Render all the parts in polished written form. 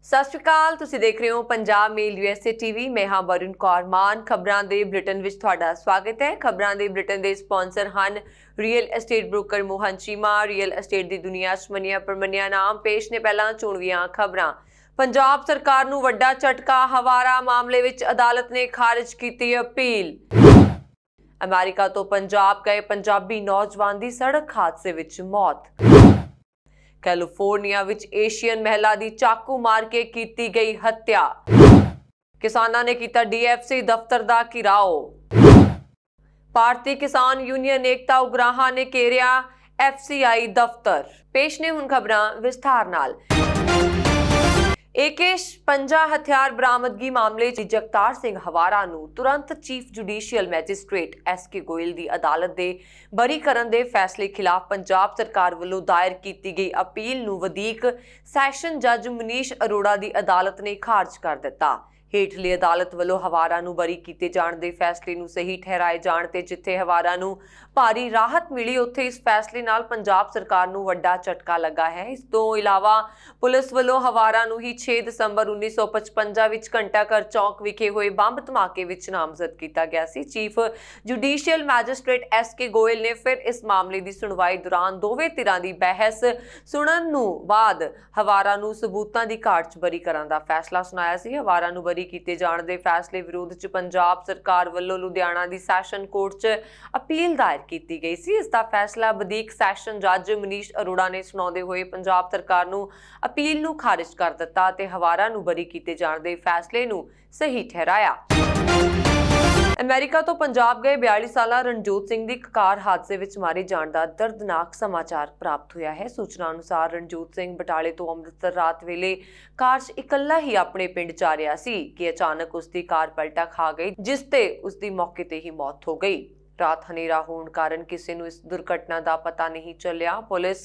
ਸਤਿ ਸ਼੍ਰੀ ਅਕਾਲ। ਤੁਸੀਂ ਦੇਖ ਰਹੇ ਹੋ ਪੰਜਾਬ ਮੇਲ USA ਟੀਵੀ। ਮੈਂ ਹਾਂ ਵਰੁਣ ਕੌਰ ਮਾਨ। ਖਬਰਾਂ ਦੇ ਬੁਲੇਟਿਨ ਵਿੱਚ ਤੁਹਾਡਾ ਸਵਾਗਤ ਹੈ। ਖਬਰਾਂ ਦੇ ਬੁਲੇਟਿਨ ਦੇ ਸਪਾਂਸਰ ਹਨ real estate broker Mohan Cheema. Real estate ਦੀ ਦੁਨੀਆ 'ਚ ਮੰਨਿਆ ਪ੍ਰਮੰਨਿਆ ਨਾਮ। ਪੇਸ਼ ਨੇ ਪਹਿਲਾਂ ਚੁਣਵੀਆਂ ਖਬਰਾਂ। ਪੰਜਾਬ ਸਰਕਾਰ ਨੂੰ ਵੱਡਾ ਝਟਕਾ। ਹਵਾਰਾ ਮਾਮਲੇ ਵਿੱਚ ਅਦਾਲਤ ਨੇ ਖਾਰਿਜ ਕੀਤੀ ਅਪੀਲ। ਅਮਰੀਕਾ ਤੋਂ ਪੰਜਾਬ ਗਏ ਪੰਜਾਬੀ ਨੌਜਵਾਨ ਦੀ ਸੜਕ ਹਾਦਸੇ ਵਿੱਚ ਮੌਤ। ਕੈਲੀਫੋਰਨੀਆ ਵਿੱਚ ਏਸ਼ੀਅਨ ਮਹਿਲਾ ਦੀ ਚਾਕੂ ਮਾਰ ਕੇ ਕੀਤੀ ਗਈ ਹੱਤਿਆ। ਕਿਸਾਨਾਂ ਨੇ ਕੀਤਾ DFC ਦਫ਼ਤਰ ਦਾ ਘਿਰਾਓ। ਭਾਰਤੀ ਕਿਸਾਨ ਯੂਨੀਅਨ ਏਕਤਾ ਉਗਰਾਹਾਂ ਨੇ ਘੇਰਿਆ FCI ਦਫ਼ਤਰ। ਪੇਸ਼ ਨੇ ਹੁਣ ਖਬਰਾਂ ਵਿਸਥਾਰ ਨਾਲ। AK-56 ਹਥਿਆਰ ਬਰਾਮਦਗੀ ਮਾਮਲੇ 'ਚ ਜਗਤਾਰ ਸਿੰਘ ਹਵਾਰਾ ਨੂੰ ਤੁਰੰਤ chief judicial magistrate SK Goyal ਦੀ ਅਦਾਲਤ ਦੇ ਬਰੀ ਕਰਨ ਦੇ ਫੈਸਲੇ ਖਿਲਾਫ ਪੰਜਾਬ ਸਰਕਾਰ ਵੱਲੋਂ ਦਾਇਰ ਕੀਤੀ ਗਈ ਅਪੀਲ ਨੂੰ ਵਧੀਕ ਸੈਸ਼ਨ ਜੱਜ ਮਨੀਸ਼ ਅਰੋੜਾ ਦੀ ਅਦਾਲਤ ਨੇ ਖਾਰਜ ਕਰ ਦਿੱਤਾ। ਹੇਠਲੀ ਅਦਾਲਤ ਵੱਲੋਂ ਹਵਾਰਾ ਨੂੰ ਬਰੀ ਕੀਤੇ ਜਾਣ ਦੇ ਫੈਸਲੇ ਨੂੰ ਸਹੀ ਠਹਿਰਾਏ ਜਾਣ ਤੇ ਜਿੱਥੇ ਹਵਾਰਾ ਨੂੰ ਭਾਰੀ ਰਾਹਤ ਮਿਲੀ, ਉੱਥੇ ਇਸ ਫੈਸਲੇ ਨਾਲ ਪੰਜਾਬ ਸਰਕਾਰ ਨੂੰ ਵੱਡਾ ਝਟਕਾ ਲੱਗਾ ਹੈ। ਇਸ ਤੋਂ ਇਲਾਵਾ ਪੁਲਿਸ ਵੱਲੋਂ ਹਵਾਰਾ ਨੂੰ ਹੀ 6 ਦਸੰਬਰ 1955 ਵਿੱਚ ਘੰਟਾਘਰ ਚੌਕ ਵਿਖੇ ਹੋਏ ਬੰਬ ਧਮਾਕੇ ਵਿੱਚ ਨਾਮਜ਼ਦ ਕੀਤਾ ਗਿਆ ਸੀ। Chief judicial magistrate SK Goyal ਨੇ ਫਿਰ ਇਸ ਮਾਮਲੇ ਦੀ ਸੁਣਵਾਈ ਦੌਰਾਨ ਦੋਵੇਂ ਧਿਰਾਂ ਦੀ ਬਹਿਸ ਸੁਣਨ ਨੂੰ ਬਾਅਦ ਹਵਾਰਾ ਨੂੰ ਸਬੂਤਾਂ ਦੀ ਘਾਟ 'ਚ ਬਰੀ ਕਰਨ ਦਾ ਫੈਸਲਾ ਸੁਣਾਇਆ ਸੀ। ਹਵਾਰਾ ਨੂੰ ਬਰੀ ਕੀਤੇ ਜਾਣ ਦੇ ਫੈਸਲੇ ਵਿਰੋਧ 'ਚ ਪੰਜਾਬ ਸਰਕਾਰ ਵੱਲੋਂ ਲੁਧਿਆਣਾ ਦੀ ਸੈਸ਼ਨ ਕੋਰਟ 'ਚ ਅਪੀਲ ਦਾਇਰ ਕੀਤੀ ਗਈ ਸੀ। ਇਸ ਦਾ ਫੈਸਲਾ ਵਧੀਕ ਸੈਸ਼ਨ ਜੱਜ ਮਨੀਸ਼ ਅਰੋੜਾ ਨੇ ਸੁਣਾਉਂਦੇ ਹੋਏ ਪੰਜਾਬ ਸਰਕਾਰ ਨੂੰ ਅਪੀਲ ਨੂੰ ਖਾਰਿਜ ਕਰ ਦਿੱਤਾ ਤੇ ਹਵਾਰਾ ਨੂੰ ਬਰੀ ਕੀਤੇ ਜਾਣ ਦੇ ਫੈਸਲੇ ਨੂੰ ਸਹੀ ਠਹਿਰਾਇਆ। ਅਮਰੀਕਾ ਤੋਂ ਪੰਜਾਬ ਗਏ 42 ਸਾਲਾ ਰਣਜੋਤ ਸਿੰਘ ਦੀ ਕਾਰ ਹਾਦਸੇ ਵਿੱਚ ਮਾਰੇ ਜਾਣ ਦਾ ਦਰਦਨਾਕ ਸਮਾਚਾਰ ਪ੍ਰਾਪਤ ਹੋਇਆ ਹੈ। ਸੂਚਨਾ ਅਨੁਸਾਰ ਰਣਜੋਤ ਸਿੰਘ ਬਟਾਲੇ ਤੋਂ ਅੰਮ੍ਰਿਤਸਰ ਰਾਤ ਵੇਲੇ ਕਾਰ 'ਚ ਇਕੱਲਾ ਹੀ ਆਪਣੇ ਪਿੰਡ ਜਾ ਰਿਹਾ ਸੀ ਕਿ ਅਚਾਨਕ ਉਸ ਦੀ ਕਾਰ ਪਲਟਾ ਖਾ ਗਈ, ਜਿਸ ਤੇ ਉਸ ਦੀ ਮੌਕੇ ਤੇ ਹੀ ਮੌਤ ਹੋ ਗਈ। ਰਾਤ ਹਨੇਰਾ ਹੋਣ ਕਾਰਨ ਕਿਸੇ ਨੂੰ ਇਸ ਦੁਰਘਟਨਾ ਦਾ ਪਤਾ ਨਹੀਂ ਚੱਲਿਆ। ਪੁਲਿਸ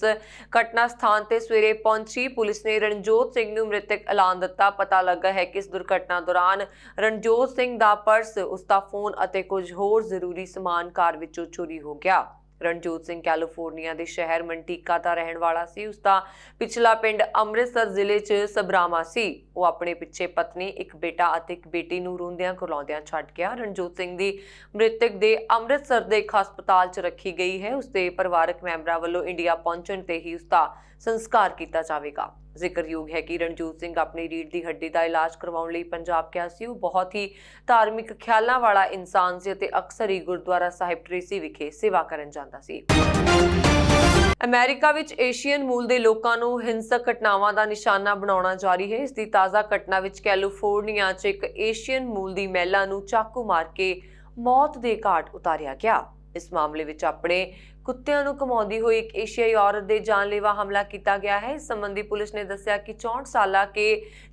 ਘਟਨਾ ਸਥਾਨ ਤੇ ਸਵੇਰੇ ਪਹੁੰਚੀ। ਪੁਲਿਸ ਨੇ ਰਣਜੋਤ ਸਿੰਘ ਨੂੰ ਮ੍ਰਿਤਕ ਐਲਾਨ ਦਿੱਤਾ। ਪਤਾ ਲੱਗਾ ਹੈ ਕਿ ਇਸ ਦੁਰਘਟਨਾ ਦੌਰਾਨ ਰਣਜੋਤ ਸਿੰਘ ਦਾ ਪਰਸ, ਉਸ ਦਾ ਫੋਨ ਅਤੇ ਕੁਝ ਹੋਰ ਜ਼ਰੂਰੀ ਸਮਾਨ ਕਾਰ ਵਿੱਚੋਂ ਚੋਰੀ ਹੋ ਗਿਆ। ਰਣਜੋਤ ਸਿੰਘ ਕੈਲੀਫੋਰਨੀਆ ਦੇ ਸ਼ਹਿਰ ਮੰਟੀਕਾ ਦਾ ਰਹਿਣ ਵਾਲਾ ਸੀ। ਉਸ ਦਾ ਪਿਛਲਾ ਪਿੰਡ ਅੰਮ੍ਰਿਤਸਰ ਜ਼ਿਲ੍ਹੇ 'ਚ ਸਬਰਾਮਾ ਸੀ। ਉਹ ਆਪਣੇ ਪਿੱਛੇ ਪਤਨੀ, ਇੱਕ ਬੇਟਾ ਅਤੇ ਇੱਕ ਬੇਟੀ ਨੂੰ ਰੋਂਦਿਆਂ ਕੁਰਲਾਉਂਦਿਆਂ ਛੱਡ ਗਿਆ। ਰਣਜੋਤ ਸਿੰਘ ਦੀ ਮ੍ਰਿਤਕ ਦੇ ਅੰਮ੍ਰਿਤਸਰ ਦੇ ਇੱਕ ਹਸਪਤਾਲ 'ਚ ਰੱਖੀ ਗਈ ਹੈ। ਉਸ ਦੇ ਪਰਿਵਾਰਕ ਮੈਂਬਰਾਂ ਵੱਲੋਂ ਇੰਡੀਆ ਪਹੁੰਚਣ ਤੇ ਹੀ ਉਸ ਦਾ ਸੰਸਕਾਰ ਕੀਤਾ ਜਾਵੇਗਾ। ਜ਼ਿਕਰਯੋਗ ਹੈ ਕਿ ਰਣਜੋਤ ਸਿੰਘ ਆਪਣੀ ਰੀੜ੍ਹ ਦੀ ਹੱਡੀ ਦਾ ਇਲਾਜ ਕਰਵਾਉਣ ਲਈ ਪੰਜਾਬ ਗਿਆ ਸੀ। ਉਹ ਬਹੁਤ ਹੀ ਧਾਰਮਿਕ ਖਿਆਲਾਂ ਵਾਲਾ ਇਨਸਾਨ ਸੀ ਅਤੇ ਅਕਸਰ ਹੀ ਗੁਰਦੁਆਰਾ ਸਾਹਿਬ ਟਰੇਸੀ ਵਿਖੇ ਸੇਵਾ ਕਰਨ ਜਾਂਦਾ ਸੀ। ਅਮਰੀਕਾ ਵਿੱਚ ਏਸ਼ੀਅਨ ਮੂਲ ਦੇ ਲੋਕਾਂ ਨੂੰ ਹਿੰਸਕ ਘਟਨਾਵਾਂ ਦਾ ਨਿਸ਼ਾਨਾ ਬਣਾਉਣਾ ਜਾਰੀ ਹੈ। ਇਸ ਦੀ ਤਾਜ਼ਾ ਘਟਨਾ ਵਿੱਚ ਕੈਲੀਫੋਰਨੀਆ 'ਚ ਇੱਕ ਏਸ਼ੀਅਨ ਮੂਲ ਦੀ ਮਹਿਲਾ ਨੂੰ ਚਾਕੂ ਮਾਰ ਕੇ ਮੌਤ ਦੇ ਘਾਟ ਉਤਾਰਿਆ ਗਿਆ। ਇਸ ਮਾਮਲੇ ਵਿੱਚ ਆਪਣੇ ਕੁੱਤਿਆਂ ਨੂੰ ਘੁਮਾਉਂਦੀ ਹੋਈ ਇੱਕ ਏਸ਼ੀਆਈ ਔਰਤ ਦੇ ਜਾਨਲੇਵਾ ਹਮਲਾ ਕੀਤਾ ਗਿਆ ਹੈ। ਇਸ ਸੰਬੰਧੀ ਪੁਲਿਸ ਨੇ ਦੱਸਿਆ ਕਿ 64 ਸਾਲਾ ਕੇ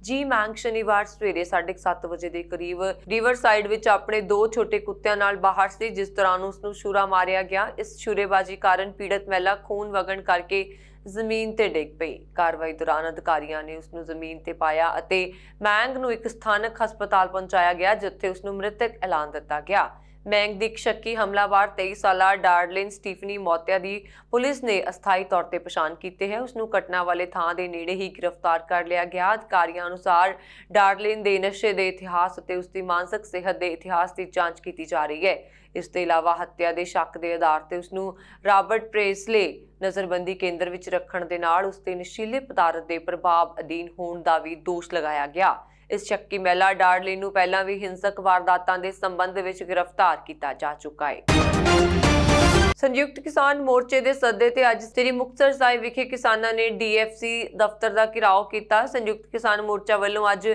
ਜੀ ਮੈਂਗ ਸ਼ਨੀਵਾਰ ਸਵੇਰੇ 7:30 ਵਜੇ ਦੇ ਕਰੀਬ ਰਿਵਰਸਾਈਡ ਵਿੱਚ ਆਪਣੇ 2 ਛੋਟੇ ਕੁੱਤਿਆਂ ਨਾਲ ਬਾਹਰ ਸੀ, ਜਿਸ ਦੌਰਾਨ ਉਸ ਨੂੰ ਛੁਰਾ ਮਾਰਿਆ ਗਿਆ। ਇਸ ਛੁਰੇਬਾਜ਼ੀ ਕਾਰਨ ਪੀੜਤ ਮਹਿਲਾ ਖੂਨ ਵਗਣ ਕਰਕੇ ਜ਼ਮੀਨ ਤੇ ਡਿੱਗ ਪਈ। ਕਾਰਵਾਈ ਦੌਰਾਨ ਅਧਿਕਾਰੀਆਂ ਨੇ ਉਸ ਨੂੰ ਜ਼ਮੀਨ ਤੇ ਪਾਇਆ ਅਤੇ ਮੈਂਗ ਨੂੰ ਇੱਕ ਸਥਾਨਕ ਹਸਪਤਾਲ ਪਹੁੰਚਾਇਆ ਗਿਆ, ਜਿੱਥੇ ਉਸ ਨੂੰ ਮ੍ਰਿਤਕ ਐਲਾਨ ਦਿੱਤਾ ਗਿਆ। ਮੈਂਗ ਦੀ ਇੱਕ ਸ਼ੱਕੀ ਹਮਲਾਵਰ 23 ਸਾਲਾ ਡਾਰਲਿਨ ਸਟੀਫਨੀ ਮੌਤਿਆ ਦੀ ਪੁਲਿਸ ਨੇ ਅਸਥਾਈ ਤੌਰ ਤੇ ਪਛਾਣ ਕੀਤੀ ਹੈ। ਉਸ ਨੂੰ ਘਟਨਾ ਵਾਲੇ ਥਾਂ ਦੇ ਨੇੜੇ ਹੀ ਗ੍ਰਿਫਤਾਰ ਕਰ ਲਿਆ ਗਿਆ। ਅਧਿਕਾਰੀਆਂ ਅਨੁਸਾਰ ਡਾਰਲਿਨ ਦੇ ਨਸ਼ੇ ਦੇ ਇਤਿਹਾਸ ਅਤੇ ਉਸ ਦੀ ਮਾਨਸਿਕ ਸਿਹਤ ਦੇ ਇਤਿਹਾਸ ਦੀ ਜਾਂਚ ਕੀਤੀ ਜਾ ਰਹੀ ਹੈ। ਇਸ ਤੋਂ ਇਲਾਵਾ ਹੱਤਿਆ ਦੇ ਸ਼ੱਕ ਦੇ ਆਧਾਰ ਤੇ ਉਸ ਨੂੰ ਰਾਬਰਟ ਪ੍ਰੇਸਲੇ ਨਜ਼ਰਬੰਦੀ ਕੇਂਦਰ ਵਿੱਚ ਰੱਖਣ ਦੇ ਨਾਲ ਉਸ ਤੇ ਨਸ਼ੀਲੇ ਪਦਾਰਥ ਦੇ ਪ੍ਰਭਾਵ ਅਧੀਨ ਹੋਣ ਦਾ ਵੀ ਦੋਸ਼ ਲਗਾਇਆ ਗਿਆ। ਇਸ ਸ਼ੱਕੀ ਮਹਿਲਾ ਡਾਰਲਿਨ ਨੂੰ ਪਹਿਲਾਂ ਵੀ ਹਿੰਸਕ ਵਾਰਦਾਤਾਂ ਦੇ ਸੰਬੰਧ ਵਿੱਚ ਗ੍ਰਿਫਤਾਰ ਕੀਤਾ ਜਾ ਚੁੱਕਾ ਹੈ। ਸੰਯੁਕਤ ਕਿਸਾਨ ਮੋਰਚੇ ਦੇ ਸੱਦੇ ਤੇ ਅੱਜ ਸ੍ਰੀ ਮੁਕਤਸਰ ਸਾਹਿਬ ਵਿਖੇ ਕਿਸਾਨਾਂ ਨੇ DFC ਦਫ਼ਤਰ ਦਾ ਘਿਰਾਓ ਕੀਤਾ। ਸੰਯੁਕਤ ਕਿਸਾਨ ਮੋਰਚਾ ਵੱਲੋਂ ਅੱਜ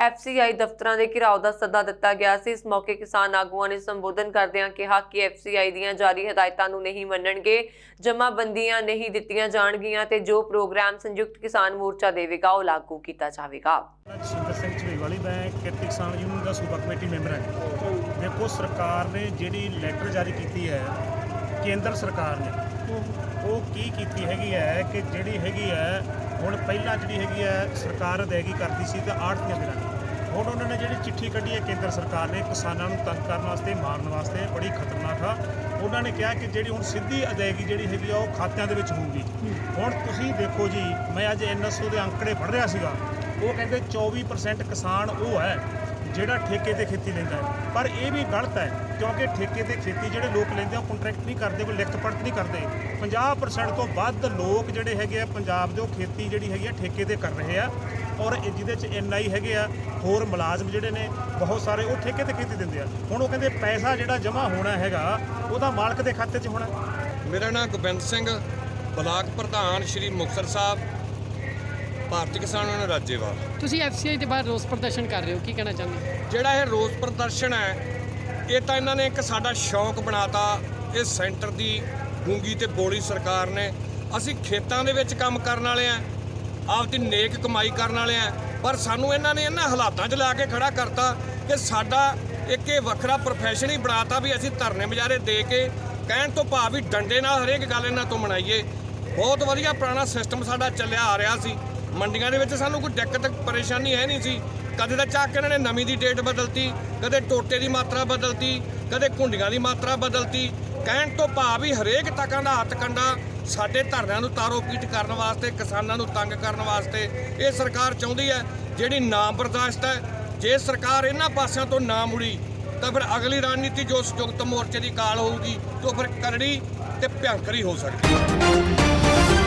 FCI ਦਫ਼ਤਰਾਂ ਦੇ ਘਿਰਾਓ ਦਾ ਸੱਦਾ ਦਿੱਤਾ ਗਿਆ ਸੀ। ਇਸ ਮੌਕੇ ਕਿਸਾਨ ਆਗੂਆਂ ਨੇ ਸੰਬੋਧਨ ਕਰਦਿਆਂ ਕਿਹਾ ਕਿ FCI ਦੀਆਂ ਜਾਰੀ ਹਦਾਇਤਾਂ ਨੂੰ ਨਹੀਂ ਮੰਨਣਗੇ, ਜਮ੍ਹਾਂਬੰਦੀਆਂ ਨਹੀਂ ਦਿੱਤੀਆਂ ਜਾਣਗੀਆਂ ਤੇ ਜੋ ਪ੍ਰੋਗਰਾਮ ਸੰਯੁਕਤ ਕਿਸਾਨ ਮੋਰਚਾ ਦੇਵੇਗਾ ਉਹ ਲਾਗੂ ਕੀਤਾ ਜਾਵੇਗਾ। ਸਿੰਘ ਝਵੇਵਾਲੀ ਮੈਂ ਕਿਰਤੀ ਕਿਸਾਨ ਯੂਨੀਅਨ ਦਾ ਸੂਬਾ ਕਮੇਟੀ ਮੈਂਬਰ ਹਾਂ। ਦੇਖੋ, ਸਰਕਾਰ ਨੇ ਜਿਹੜੀ ਲੈਟਰ ਜਾਰੀ ਕੀਤੀ ਹੈ ਕੇਂਦਰ ਸਰਕਾਰ ਨੇ, ਉਹ ਕੀ ਕੀਤੀ ਹੈਗੀ ਹੈ ਕਿ ਜਿਹੜੀ ਹੈਗੀ ਹੈ ਹੁਣ ਪਹਿਲਾਂ ਜਿਹੜੀ ਹੈਗੀ ਹੈ ਸਰਕਾਰ ਅਦਾਇਗੀ ਕਰਦੀ ਸੀ ਤਾਂ ਆੜ੍ਹਤੀਆਂ ਦੇ ਨਾਲ, ਹੁਣ ਉਹਨਾਂ ਨੇ ਜਿਹੜੀ ਚਿੱਠੀ ਕੱਢੀ ਹੈ ਕੇਂਦਰ ਸਰਕਾਰ ਨੇ ਕਿਸਾਨਾਂ ਨੂੰ ਤੰਗ ਕਰਨ ਵਾਸਤੇ, ਮਾਰਨ ਵਾਸਤੇ, ਬੜੀ ਖਤਰਨਾਕ ਆ। ਉਹਨਾਂ ਨੇ ਕਿਹਾ ਕਿ ਜਿਹੜੀ ਹੁਣ ਸਿੱਧੀ ਅਦਾਇਗੀ ਜਿਹੜੀ ਹੈਗੀ ਆ ਉਹ ਖਾਤਿਆਂ ਦੇ ਵਿੱਚ ਹੋਊਗੀ। ਹੁਣ ਤੁਸੀਂ ਦੇਖੋ ਜੀ, ਮੈਂ ਅੱਜ NSO ਦੇ ਅੰਕੜੇ ਪੜ੍ਹ ਰਿਹਾ ਸੀਗਾ ਉਹ ਕਹਿੰਦੇ 24% ਕਿਸਾਨ ਉਹ ਹੈ ਜਿਹੜਾ ਠੇਕੇ ਤੇ ਖੇਤੀ ਲੈਂਦਾ ਹੈ। ਪਰ ਇਹ ਵੀ ਗਲਤ ਹੈ, ਕਿਉਂਕਿ ਠੇਕੇ ਤੇ ਖੇਤੀ ਜਿਹੜੇ ਲੋਕ ਲੈਂਦੇ ਆ ਉਹ ਕੰਟਰੈਕਟ ਨਹੀਂ ਕਰਦੇ, ਕੋਈ ਲਿਖਤ ਪੜਤ ਨਹੀਂ ਕਰਦੇ। 50% ਤੋਂ ਵੱਧ ਲੋਕ ਜਿਹੜੇ ਹੈਗੇ ਆ ਪੰਜਾਬ ਦੇ, ਉਹ ਖੇਤੀ ਜਿਹੜੀ ਹੈਗੀ ਆ ਠੇਕੇ ਤੇ ਕਰ ਰਹੇ ਆ, ਔਰ ਜਿਹਦੇ 'ਚ NI ਹੈਗੇ ਆ, ਹੋਰ ਮੁਲਾਜ਼ਮ ਜਿਹੜੇ ਨੇ ਬਹੁਤ ਸਾਰੇ, ਉਹ ਠੇਕੇ ਤੇ ਖੇਤੀ ਦਿੰਦੇ ਆ। ਹੁਣ ਉਹ ਕਹਿੰਦੇ ਪੈਸਾ ਜਿਹੜਾ ਜਮ੍ਹਾਂ ਹੋਣਾ ਹੈਗਾ ਉਹਦਾ ਮਾਲਕ ਦੇ ਖਾਤੇ 'ਚ ਹੋਣਾ। ਮੇਰਾ ਨਾਮ ਗੋਬਿੰਦ ਸਿੰਘ, ਬਲਾਕ ਪ੍ਰਧਾਨ ਸ਼੍ਰੀ ਮੁਕਤਸਰ ਸਾਹਿਬ, ਭਾਰਤੀ ਕਿਸਾਨ ਯੂਨੀਅਨ ਰਾਜੇਵਾਲ। ਤੁਸੀਂ FCI ਦੇ ਬਾਹਰ ਰੋਸ ਪ੍ਰਦਰਸ਼ਨ ਕਰ ਰਹੇ ਹੋ, ਕੀ ਕਹਿਣਾ ਚਾਹੁੰਦੇ ਹੋ? ਜਿਹੜਾ ਇਹ ਰੋਸ ਪ੍ਰਦਰਸ਼ਨ ਹੈ, ਇਹ ਤਾਂ ਇਹਨਾਂ ਨੇ ਇੱਕ ਸਾਡਾ ਸ਼ੌਕ ਬਣਾਤਾ। ਇਹ ਸੈਂਟਰ ਦੀ ਗੂੰਗੀ ਤੇ ਬੋਲੀ ਸਰਕਾਰ ਨੇ। ਅਸੀਂ ਖੇਤਾਂ ਦੇ ਵਿੱਚ ਕੰਮ ਕਰਨ ਵਾਲੇ ਆ, ਆਪਦੀ ਨੇਕ ਕਮਾਈ ਕਰਨ ਵਾਲੇ ਆ, ਪਰ ਸਾਨੂੰ ਇਹਨਾਂ ਨੇ ਇਹਨਾਂ ਹਾਲਾਤਾਂ 'ਚ ਲਾ ਕੇ ਖੜਾ ਕਰਤਾ ਕਿ ਸਾਡਾ ਇੱਕ ਇਹ ਵੱਖਰਾ ਪ੍ਰੋਫੈਸ਼ਨ ਹੀ ਬਣਾਤਾ ਵੀ ਅਸੀਂ ਧਰਨੇ ਮੁਜ਼ਾਹਰੇ ਦੇ ਕੇ, ਕਹਿਣ ਤੋਂ ਭਾਵ ਵੀ ਡੰਡੇ ਨਾਲ ਹਰੇਕ ਗੱਲ ਇਹਨਾਂ ਤੋਂ ਮਨਾਈਏ। ਬਹੁਤ ਵਧੀਆ ਪੁਰਾਣਾ ਸਿਸਟਮ ਸਾਡਾ ਚੱਲਿਆ ਆ ਰਿਹਾ ਸੀ। ਮੰਡੀਆਂ ਦੇ ਵਿੱਚ ਸਾਨੂੰ ਕੋਈ ਦਿੱਕਤ ਪਰੇਸ਼ਾਨੀ ਹੈ ਨਹੀਂ ਸੀ। ਕਦੇ ਤਾਂ ਚੱਕ ਕੇ ਇਹਨਾਂ ਨੇ ਨਵੀਂ ਦੀ ਡੇਟ ਬਦਲਤੀ, ਕਦੇ ਟੋਟੇ ਦੀ ਮਾਤਰਾ ਬਦਲਤੀ, ਕਦੇ ਘੁੰਡੀਆਂ ਦੀ ਮਾਤਰਾ ਬਦਲਤੀ। ਕਹਿਣ ਤੋਂ ਭਾਵ ਵੀ ਹਰੇਕ ਤੱਕਾਂ ਦਾ ਹੱਥ ਕੰਡਾ ਸਾਡੇ ਧਰਨਿਆਂ ਨੂੰ ਤਾਰੋ ਪੀਟ ਕਰਨ ਵਾਸਤੇ, ਕਿਸਾਨਾਂ ਨੂੰ ਤੰਗ ਕਰਨ ਵਾਸਤੇ ਇਹ ਸਰਕਾਰ ਚਾਹੁੰਦੀ ਹੈ, ਜਿਹੜੀ ਨਾ ਬਰਦਾਸ਼ਤ ਹੈ। ਜੇ ਸਰਕਾਰ ਇਹਨਾਂ ਪਾਸਿਆਂ ਤੋਂ ਨਾ ਮੁੜੀ ਤਾਂ ਫਿਰ ਅਗਲੀ ਰਣਨੀਤੀ ਜੋ ਸੰਯੁਕਤ ਮੋਰਚੇ ਦੀ ਕਾਲ ਹੋਊਗੀ, ਜੋ ਫਿਰ ਕਰੜੀ ਤੇ ਭਿਅੰਕਰ ਹੀ ਹੋ ਸਕਦੀ ਹੈ।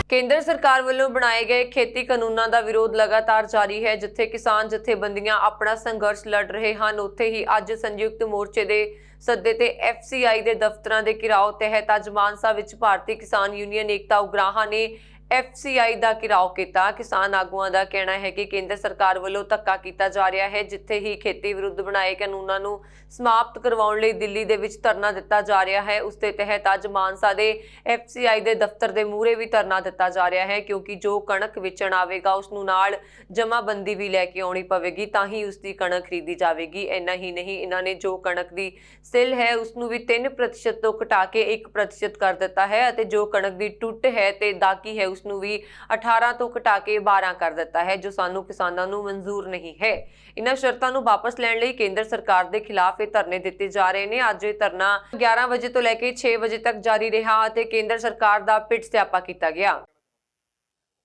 ਕੇਂਦਰ ਸਰਕਾਰ ਵੱਲੋਂ ਬਣਾਏ ਗਏ ਖੇਤੀ ਕਾਨੂੰਨਾਂ ਦਾ ਵਿਰੋਧ ਲਗਾਤਾਰ ਜਾਰੀ ਹੈ। ਜਿੱਥੇ ਕਿਸਾਨ ਜਥੇਬੰਦੀਆਂ ਆਪਣਾ ਸੰਘਰਸ਼ ਲੜ ਰਹੇ ਹਨ, ਉੱਥੇ ਹੀ ਅੱਜ ਸੰਯੁਕਤ ਮੋਰਚੇ ਦੇ ਸੱਦੇ ਤੇ FCI ਦੇ ਦਫ਼ਤਰਾਂ ਦੇ ਘਿਰਾਓ ਤਹਿਤ ਅੱਜ ਮਾਨਸਾ ਵਿੱਚ ਭਾਰਤੀ ਕਿਸਾਨ ਯੂਨੀਅਨ ਏਕਤਾ ਉਗਰਾਹਾਂ ਨੇ FCI ਦਾ ਘਿਰਾਓ ਕੀਤਾ। ਕਿਸਾਨ ਆਗੂਆਂ ਦਾ ਕਹਿਣਾ ਹੈ ਕਿ ਕੇਂਦਰ ਸਰਕਾਰ ਵੱਲੋਂ ਧੱਕਾ ਕੀਤਾ ਜਾ ਰਿਹਾ ਹੈ। ਜਿੱਥੇ ਹੀ ਖੇਤੀ ਵਿਰੁੱਧ ਬਣਾਏ ਕਾਨੂੰਨਾਂ ਨੂੰ ਸਮਾਪਤ ਕਰਵਾਉਣ ਲਈ ਦਿੱਲੀ ਦੇ ਵਿੱਚ ਧਰਨਾ ਦਿੱਤਾ ਜਾ ਰਿਹਾ ਹੈ, ਉਸ ਦੇ ਤਹਿਤ ਅੱਜ ਮਾਨਸਾ ਦੇ FCI ਦੇ ਦਫ਼ਤਰ ਦੇ ਮੂਹਰੇ ਵੀ ਧਰਨਾ ਦਿੱਤਾ ਜਾ ਰਿਹਾ ਹੈ, ਕਿਉਂਕਿ ਜੋ ਕਣਕ ਵੇਚਣ ਆਵੇਗਾ ਉਸ ਨੂੰ ਨਾਲ ਜਮਾਬੰਦੀ ਵੀ ਲੈ ਕੇ ਆਉਣੀ ਪਵੇਗੀ, ਤਾਂ ਹੀ ਉਸ ਦੀ ਕਣਕ ਖਰੀਦੀ ਜਾਵੇਗੀ। ਇੰਨਾ ਹੀ ਨਹੀਂ, ਇਹਨਾਂ ਨੇ ਜੋ ਕਣਕ ਦੀ ਸਿਲ ਹੈ ਉਸ ਨੂੰ ਵੀ 3% ਤੋਂ ਘਟਾ ਕੇ 1% ਕਰ ਦਿੱਤਾ ਹੈ, ਅਤੇ ਜੋ ਕਣਕ ਦੀ ਟੁੱਟ ਹੈ ਤੇ ਦਾਗੀ ਹੈ ਉਸ ਨੂੰ ਵੀ 18 ਤੋਂ ਘਟਾ ਕੇ 12 ਕਰ ਦਿੱਤਾ ਹੈ, ਜੋ ਸਾਨੂੰ ਕਿਸਾਨਾਂ ਨੂੰ ਮਨਜ਼ੂਰ ਨਹੀਂ ਹੈ। ਇਹਨਾਂ ਸ਼ਰਤਾਂ ਨੂੰ ਵਾਪਸ ਲੈਣ ਲਈ ਕੇਂਦਰ ਸਰਕਾਰ ਦੇ ਖਿਲਾਫ ਇਹ ਧਰਨੇ ਦਿੱਤੇ ਜਾ ਰਹੇ ਨੇ। ਅੱਜ ਇਹ ਧਰਨਾ 11 ਵਜੇ ਤੋਂ ਲੈ ਕੇ 6 ਵਜੇ ਤੱਕ ਜਾਰੀ ਰਿਹਾ ਅਤੇ ਕੇਂਦਰ ਸਰਕਾਰ ਦਾ ਪਿੱਟ ਸਿਆਪਾ ਕੀਤਾ ਗਿਆ।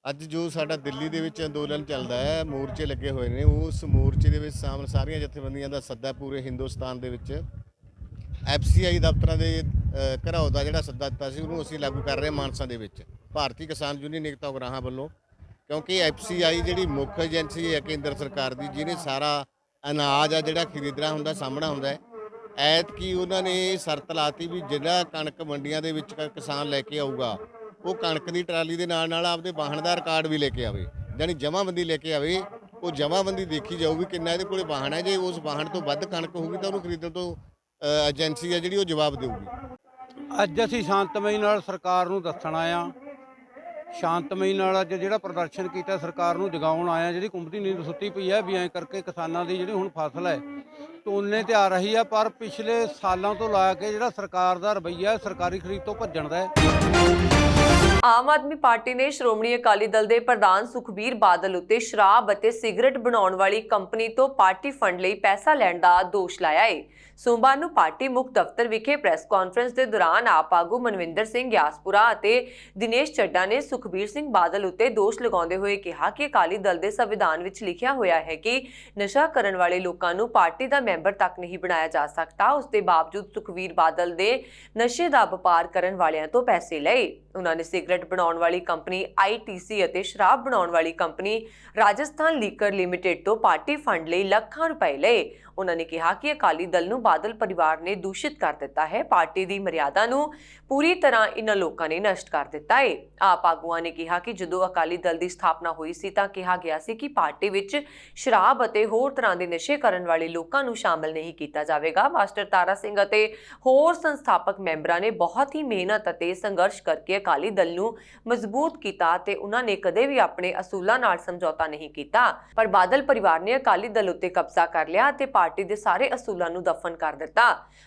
ਅੱਜ ਜੋ ਸਾਡਾ ਦਿੱਲੀ ਦੇ ਵਿੱਚ ਅੰਦੋਲਨ ਚੱਲਦਾ ਹੈ, ਮੋਰਚੇ ਲੱਗੇ ਹੋਏ ਨੇ, ਉਸ ਮੋਰਚੇ ਦੇ ਵਿੱਚ ਸਾਰੀਆਂ ਜਥੇਬੰਦੀਆਂ ਦਾ ਸੱਦਾ ਪੂਰੇ ਹਿੰਦੁਸਤਾਨ ਦੇ ਵਿੱਚ FCI ਦਫ਼ਤਰਾਂ ਦੇ ਘਿਰਾਓ ਦਾ ਜਿਹੜਾ ਸੱਦਾ ਦਿੱਤਾ ਸੀ, ਉਹਨੂੰ ਅਸੀਂ ਲਾਗੂ ਕਰ ਰਹੇ ਮਾਨਸਾ ਦੇ ਵਿੱਚ ਭਾਰਤੀ ਕਿਸਾਨ ਯੂਨੀਅਨ ਏਕਤਾ ਉਗਰਾਹਾਂ ਵੱਲੋਂ। ਕਿਉਂਕਿ FCI ਜਿਹੜੀ ਮੁੱਖ ਏਜੰਸੀ ਹੈ ਕੇਂਦਰ ਸਰਕਾਰ ਦੀ, ਜਿਹਨੇ ਸਾਰਾ ਅਨਾਜ ਆ ਜਿਹੜਾ ਖਰੀਦਣਾ ਹੁੰਦਾ, ਸਾਹਮਣਾ ਹੁੰਦਾ ਹੈ, ਐਤਕੀ ਉਹਨਾਂ ਨੇ ਸ਼ਰਤ ਲਾਤੀ ਵੀ ਜਿਹੜਾ ਕਣਕ ਮੰਡੀਆਂ ਦੇ ਵਿੱਚ ਕਿਸਾਨ ਲੈ ਕੇ ਆਊਗਾ, ਉਹ ਕਣਕ ਦੀ ਟਰਾਲੀ ਦੇ ਨਾਲ ਨਾਲ ਆਪਦੇ ਵਾਹਣ ਦਾ ਰਿਕਾਰਡ ਵੀ ਲੈ ਕੇ ਆਵੇ, ਜਾਨੀ ਜਮਾਬੰਦੀ ਲੈ ਕੇ ਆਵੇ। ਉਹ ਜਮਾਬੰਦੀ ਦੇਖੀ ਜਾਊਗੀ ਕਿੰਨਾ ਇਹਦੇ ਕੋਲੇ ਵਾਹਣ ਹੈ। ਜੇ ਉਸ ਵਾਹਣ ਤੋਂ ਵੱਧ ਕਣਕ ਹੋਊਗੀ ਤਾਂ ਉਹਨੂੰ ਖਰੀਦਣ ਤੋਂ ਏਜੰਸੀ ਹੈ ਜਿਹੜੀ ਉਹ ਜਵਾਬ ਦੇਊਗੀ। ਅੱਜ ਅਸੀਂ ਸ਼ਾਂਤਮਈ ਨਾਲ ਸਰਕਾਰ ਨੂੰ ਦੱਸਣ ਆਇਆ, ਸ਼ਾਂਤਮਈ ਨਾਲ ਅੱਜ ਜਿਹੜਾ ਪ੍ਰਦਰਸ਼ਨ ਕੀਤਾ ਸਰਕਾਰ ਨੂੰ ਜਗਾਉਣ ਆਇਆ। ਜਿਹੜੀ ਕੁੰਭਦੀ ਨੀਂਦ ਸੁੱਤੀ ਪਈ ਹੈ ਵੀ ਐਂ ਕਰਕੇ ਕਿਸਾਨਾਂ ਦੀ ਜਿਹੜੀ ਹੁਣ ਫਸਲ ਹੈ ਝੋਨੇ ਤੇ ਆ ਰਹੀ ਹੈ, ਪਰ ਪਿਛਲੇ ਸਾਲਾਂ ਤੋਂ ਲਾ ਕੇ ਜਿਹੜਾ ਸਰਕਾਰ ਦਾ ਰਵੱਈਆ ਸਰਕਾਰੀ ਖਰੀਦ ਤੋਂ ਭੱਜਣ ਦਾ ਹੈ। ਆਮ ਆਦਮੀ ਪਾਰਟੀ ਨੇ ਸ਼੍ਰੋਮਣੀ ਅਕਾਲੀ ਦਲ ਦੇ ਪ੍ਰਧਾਨ ਸੁਖਬੀਰ ਬਾਦਲ ਉੱਤੇ ਸ਼ਰਾਬ ਅਤੇ ਸਿਗਰਟ ਬਣਾਉਣ ਵਾਲੀ ਕੰਪਨੀ ਤੋਂ ਪਾਰਟੀ ਫੰਡ ਲਈ ਪੈਸਾ ਲੈਣ ਦਾ ਦੋਸ਼ ਲਾਇਆ ਹੈ। ਸੋਮਵਾਰ ਨੂੰ ਪਾਰਟੀ ਮੁੱਖ ਦਫ਼ਤਰ ਵਿਖੇ ਪ੍ਰੈਸ ਕਾਨਫਰੰਸ ਦੇ ਦੌਰਾਨ ਆਪ ਆਗੂ ਮਨਵਿੰਦਰ ਸਿੰਘ ਗਿਆਸਪੁਰਾ ਅਤੇ ਦਿਨੇਸ਼ ਚੱਡਾ ਨੇ ਸੁਖਬੀਰ ਸਿੰਘ ਬਾਦਲ ਉੱਤੇ ਦੋਸ਼ ਲਗਾਉਂਦੇ ਹੋਏ ਕਿਹਾ ਕਿ ਅਕਾਲੀ ਦਲ ਦੇ ਸੰਵਿਧਾਨ ਵਿੱਚ ਲਿਖਿਆ ਹੋਇਆ ਹੈ ਕਿ ਨਸ਼ਾ ਕਰਨ ਵਾਲੇ ਲੋਕਾਂ ਨੂੰ ਪਾਰਟੀ ਦਾ ਮੈਂਬਰ ਤੱਕ ਨਹੀਂ ਬਣਾਇਆ ਜਾ ਸਕਦਾ। ਉਸ ਦੇ ਬਾਵਜੂਦ ਸੁਖਬੀਰ ਬਾਦਲ ਦੇ ਨਸ਼ੇ ਦਾ ਵਪਾਰ ਕਰਨ ਵਾਲਿਆਂ ਤੋਂ ਪੈਸੇ ਲਏ। ਉਹਨਾਂ ਨੇ ਸਿਗਰਟ ਬਣਾਉਣ ਵਾਲੀ ਕੰਪਨੀ ITC ਅਤੇ ਸ਼ਰਾਬ ਬਣਾਉਣ ਵਾਲੀ ਕੰਪਨੀ ਰਾਜਸਥਾਨ ਲੀਕਰ ਲਿਮਟਿਡ ਤੋਂ ਪਾਰਟੀ ਫੰਡ ਲਈ ਲੱਖਾਂ ਰੁਪਏ ਲਏ। ਉਹਨਾਂ ਨੇ ਕਿਹਾ ਕਿ ਅਕਾਲੀ ਦਲ ਨੂੰ ਬਾਦਲ ਪਰਿਵਾਰ ਨੇ ਦੂਸ਼ਿਤ ਕਰ ਦਿੱਤਾ ਹੈ। ਪਾਰਟੀ ਦੀ ਮਰਿਆਦਾ ਨੂੰ ਪੂਰੀ ਤਰ੍ਹਾਂ ਇਨ੍ਹਾਂ ਲੋਕਾਂ ਨੇ ਨਸ਼ਟ ਕਰ ਦਿੱਤਾ ਹੈ। ਆਪ ਆਗੂਆਂ ਨੇ ਕਿਹਾ ਕਿ ਜਦੋਂ ਅਕਾਲੀ ਦਲ ਦੀ ਸਥਾਪਨਾ ਹੋਈ ਸੀ ਤਾਂ ਕਿਹਾ ਗਿਆ ਸੀ ਕਿ ਪਾਰਟੀ ਵਿੱਚ ਸ਼ਰਾਬ ਅਤੇ ਹੋਰ ਤਰ੍ਹਾਂ ਦੇ ਨਸ਼ੇ ਕਰਨ ਵਾਲੇ ਲੋਕਾਂ ਨੂੰ ਸ਼ਾਮਲ ਨਹੀਂ ਕੀਤਾ ਜਾਵੇਗਾ। ਮਾਸਟਰ ਤਾਰਾ ਸਿੰਘ ਅਤੇ ਹੋਰ ਸੰਸਥਾਪਕ ਮੈਂਬਰਾਂ ਨੇ ਬਹੁਤ ਹੀ ਮਿਹਨਤ ਅਤੇ ਸੰਘਰਸ਼ ਕਰਕੇ ਅਕਾਲੀ ਦਲ ਨੂੰ ਮਜ਼ਬੂਤ ਕੀਤਾ ਤੇ ਉਹਨਾਂ ਨੇ ਕਦੇ ਵੀ ਆਪਣੇ ਅਸੂਲਾਂ ਨਾਲ ਸਮਝੌਤਾ ਨਹੀਂ ਕੀਤਾ। ਪਰ ਬਾਦਲ ਪਰਿਵਾਰ ਨੇ ਅਕਾਲੀ ਦਲ ਉੱਤੇ ਕਬਜ਼ਾ ਕਰ ਲਿਆ ਅਤੇ ਪਾਰਟੀ ਦੇ ਸਾਰੇ ਅਸੂਲਾਂ ਨੂੰ ਦਫਨ ਕਰ ਦਿੱਤਾ।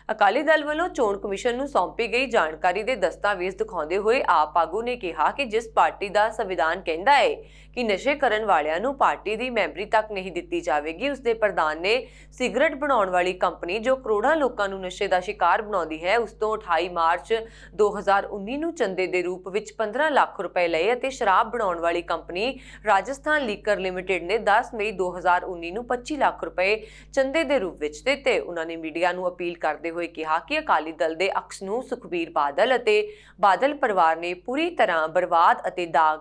ਅਕਾਲੀ ਦਲ ਵੱਲੋਂ ਚੋਣ ਕਮਿਸ਼ਨ ਨੂੰ ਸੌਂਪੀ ਗਈ ਜਾਣਕਾਰੀ ਦੇ ਦਸਤਾਵੇਜ਼ ਦਿਖਾਉਂਦੇ ਹੋਏ ਆਪ ਆਗੂ ਨੇ ਕਿਹਾ ਕਿ ਜਿਸ ਪਾਰਟੀ ਦਾ ਸੰਵਿਧਾਨ ਕਹਿੰਦਾ ਹੈ ਕਿ ਨਸ਼ੇ ਕਰਨ ਵਾਲਿਆਂ ਨੂੰ ਪਾਰਟੀ ਦੀ ਮੈਂਬਰੀ ਤੱਕ ਨਹੀਂ ਦਿੱਤੀ ਜਾਵੇਗੀ, ਉਸ ਦੇ ਪ੍ਰਧਾਨ ਨੇ ਸਿਗਰਟ ਬਣਾਉਣ ਵਾਲੀ ਕੰਪਨੀ ਜੋ ਕਰੋੜਾਂ ਲੋਕਾਂ ਨੂੰ ਨਸ਼ੇ ਦਾ ਸ਼ਿਕਾਰ ਬਣਾਉਂਦੀ ਹੈ, ਉਸ ਤੋਂ 28 ਮਾਰਚ 2019 ਨੂੰ ਚੰਦੇ ਦੇ ਰੂਪ ਵਿੱਚ 15 ਲੱਖ ਰੁਪਏ ਲਏ ਅਤੇ ਸ਼ਰਾਬ ਬਣਾਉਣ ਵਾਲੀ ਕੰਪਨੀ ਰਾਜਸਥਾਨ ਲੀਕਰ ਲਿਮਟਿਡ ਨੇ 10 ਮਈ 2019 ਨੂੰ 25 ਲੱਖ ਰੁਪਏ ਚੰਦੇ ਦੇ ਰੂਪ ਵਿੱਚ ਦਿੱਤੇ। ਉਹਨਾਂ ਨੇ ਮੀਡੀਆ ਨੂੰ ਅਪੀਲ ਕਰਦੇ ਹੋਏ ਕਿਹਾ ਕਿ ਅਕਾਲੀ ਦਲ ਦੇ ਅਕਸ ਨੂੰ ਸੁਖਬੀਰ ਬਾਦਲ ਅਤੇ ਬਾਦਲ ਪਰਿਵਾਰ ਨੇ ਪੂਰੀ ਤਰ੍ਹਾਂ ਬਰਬਾਦ ਅਤੇ ਦਾਗ